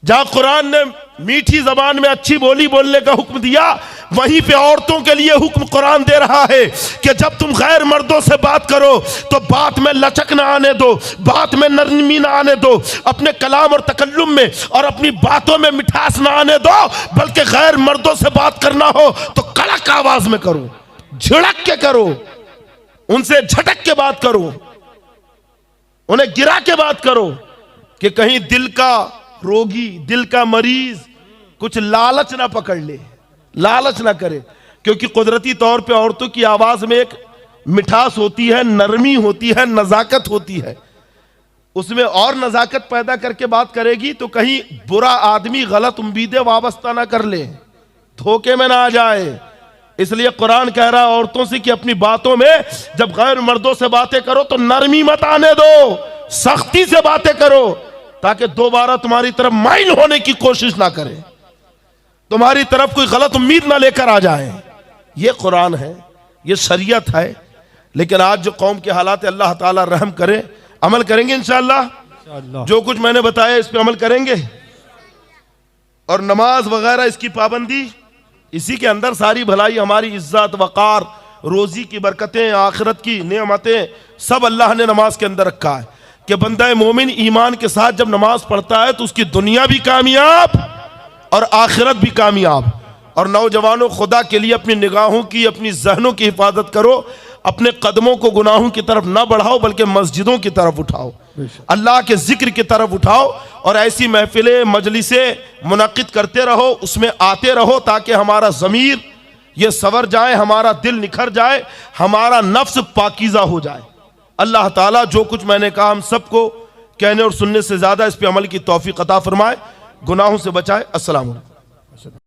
जहां कुरान ने मीठी जबान में अच्छी बोली बोलने का हुक्म दिया, वहीं पे औरतों के लिए हुक्म कुरान दे रहा है कि जब तुम गैर मर्दों से बात करो तो बात में लचक ना आने दो, बात में नरमी ना आने दो, अपने कलाम और तकल्लुम में और अपनी बातों में मिठास ना आने दो, बल्कि गैर मर्दों से बात करना हो तो कड़क आवाज में करो, झिड़क के करो, उनसे झटक के बात करो, उन्हें गिरा के बात करो कि कहीं दिल का रोगी, दिल का मरीज कुछ लालच ना पकड़ ले, लालच ना करे। क्योंकि कुदरती तौर पे औरतों की आवाज में एक मिठास होती है, नरमी होती है, नजाकत होती है। उसमें और नजाकत पैदा करके बात करेगी तो कहीं बुरा आदमी गलत उम्मीदें वाबस्ता ना कर ले, धोखे में ना आ जाए। इसलिए कुरान कह रहा है औरतों से कि अपनी बातों में जब गैर मर्दों से बातें करो तो नरमी मत आने दो, सख्ती से बातें करो, ताकि दोबारा तुम्हारी तरफ माइल होने की कोशिश ना करे, तुम्हारी तरफ कोई गलत उम्मीद ना लेकर आ जाए। ये कुरान है, ये शरीयत है। लेकिन आज जो कौम के हालात है, अल्लाह ताला रहम करे, अमल करेंगे इंशाअल्लाह। जो कुछ मैंने बताया इस पे अमल करेंगे और नमाज वगैरह इसकी पाबंदी, इसी के अंदर सारी भलाई, हमारी इज्जत, वकार, रोजी की बरकतें, आखिरत की नेमतें सब अल्लाह ने नमाज के अंदर रखा है। कि बंदा मोमिन ईमान के साथ जब नमाज पढ़ता है तो उसकी दुनिया भी कामयाब और आखिरत भी कामयाब। और नौजवानों, खुदा के लिए अपनी निगाहों की, अपनी जहनों की हिफाजत करो, अपने कदमों को गुनाहों की तरफ ना बढ़ाओ बल्कि मस्जिदों की तरफ उठाओ, अल्लाह के जिक्र की तरफ उठाओ और ऐसी महफिलें, मजलिसें मुनक्किद करते रहो, उसमें आते रहो ताकि हमारा ज़मीर ये सवर जाए, हमारा दिल निखर जाए, हमारा नफ्स पाकीज़ा हो जाए। अल्लाह ताला जो कुछ मैंने कहा हम सबको कहने और सुनने से ज़्यादा इस पे अमल की तौफीक अता फरमाए, गुनाहों से बचाए। अस्सलाम वालेकुम।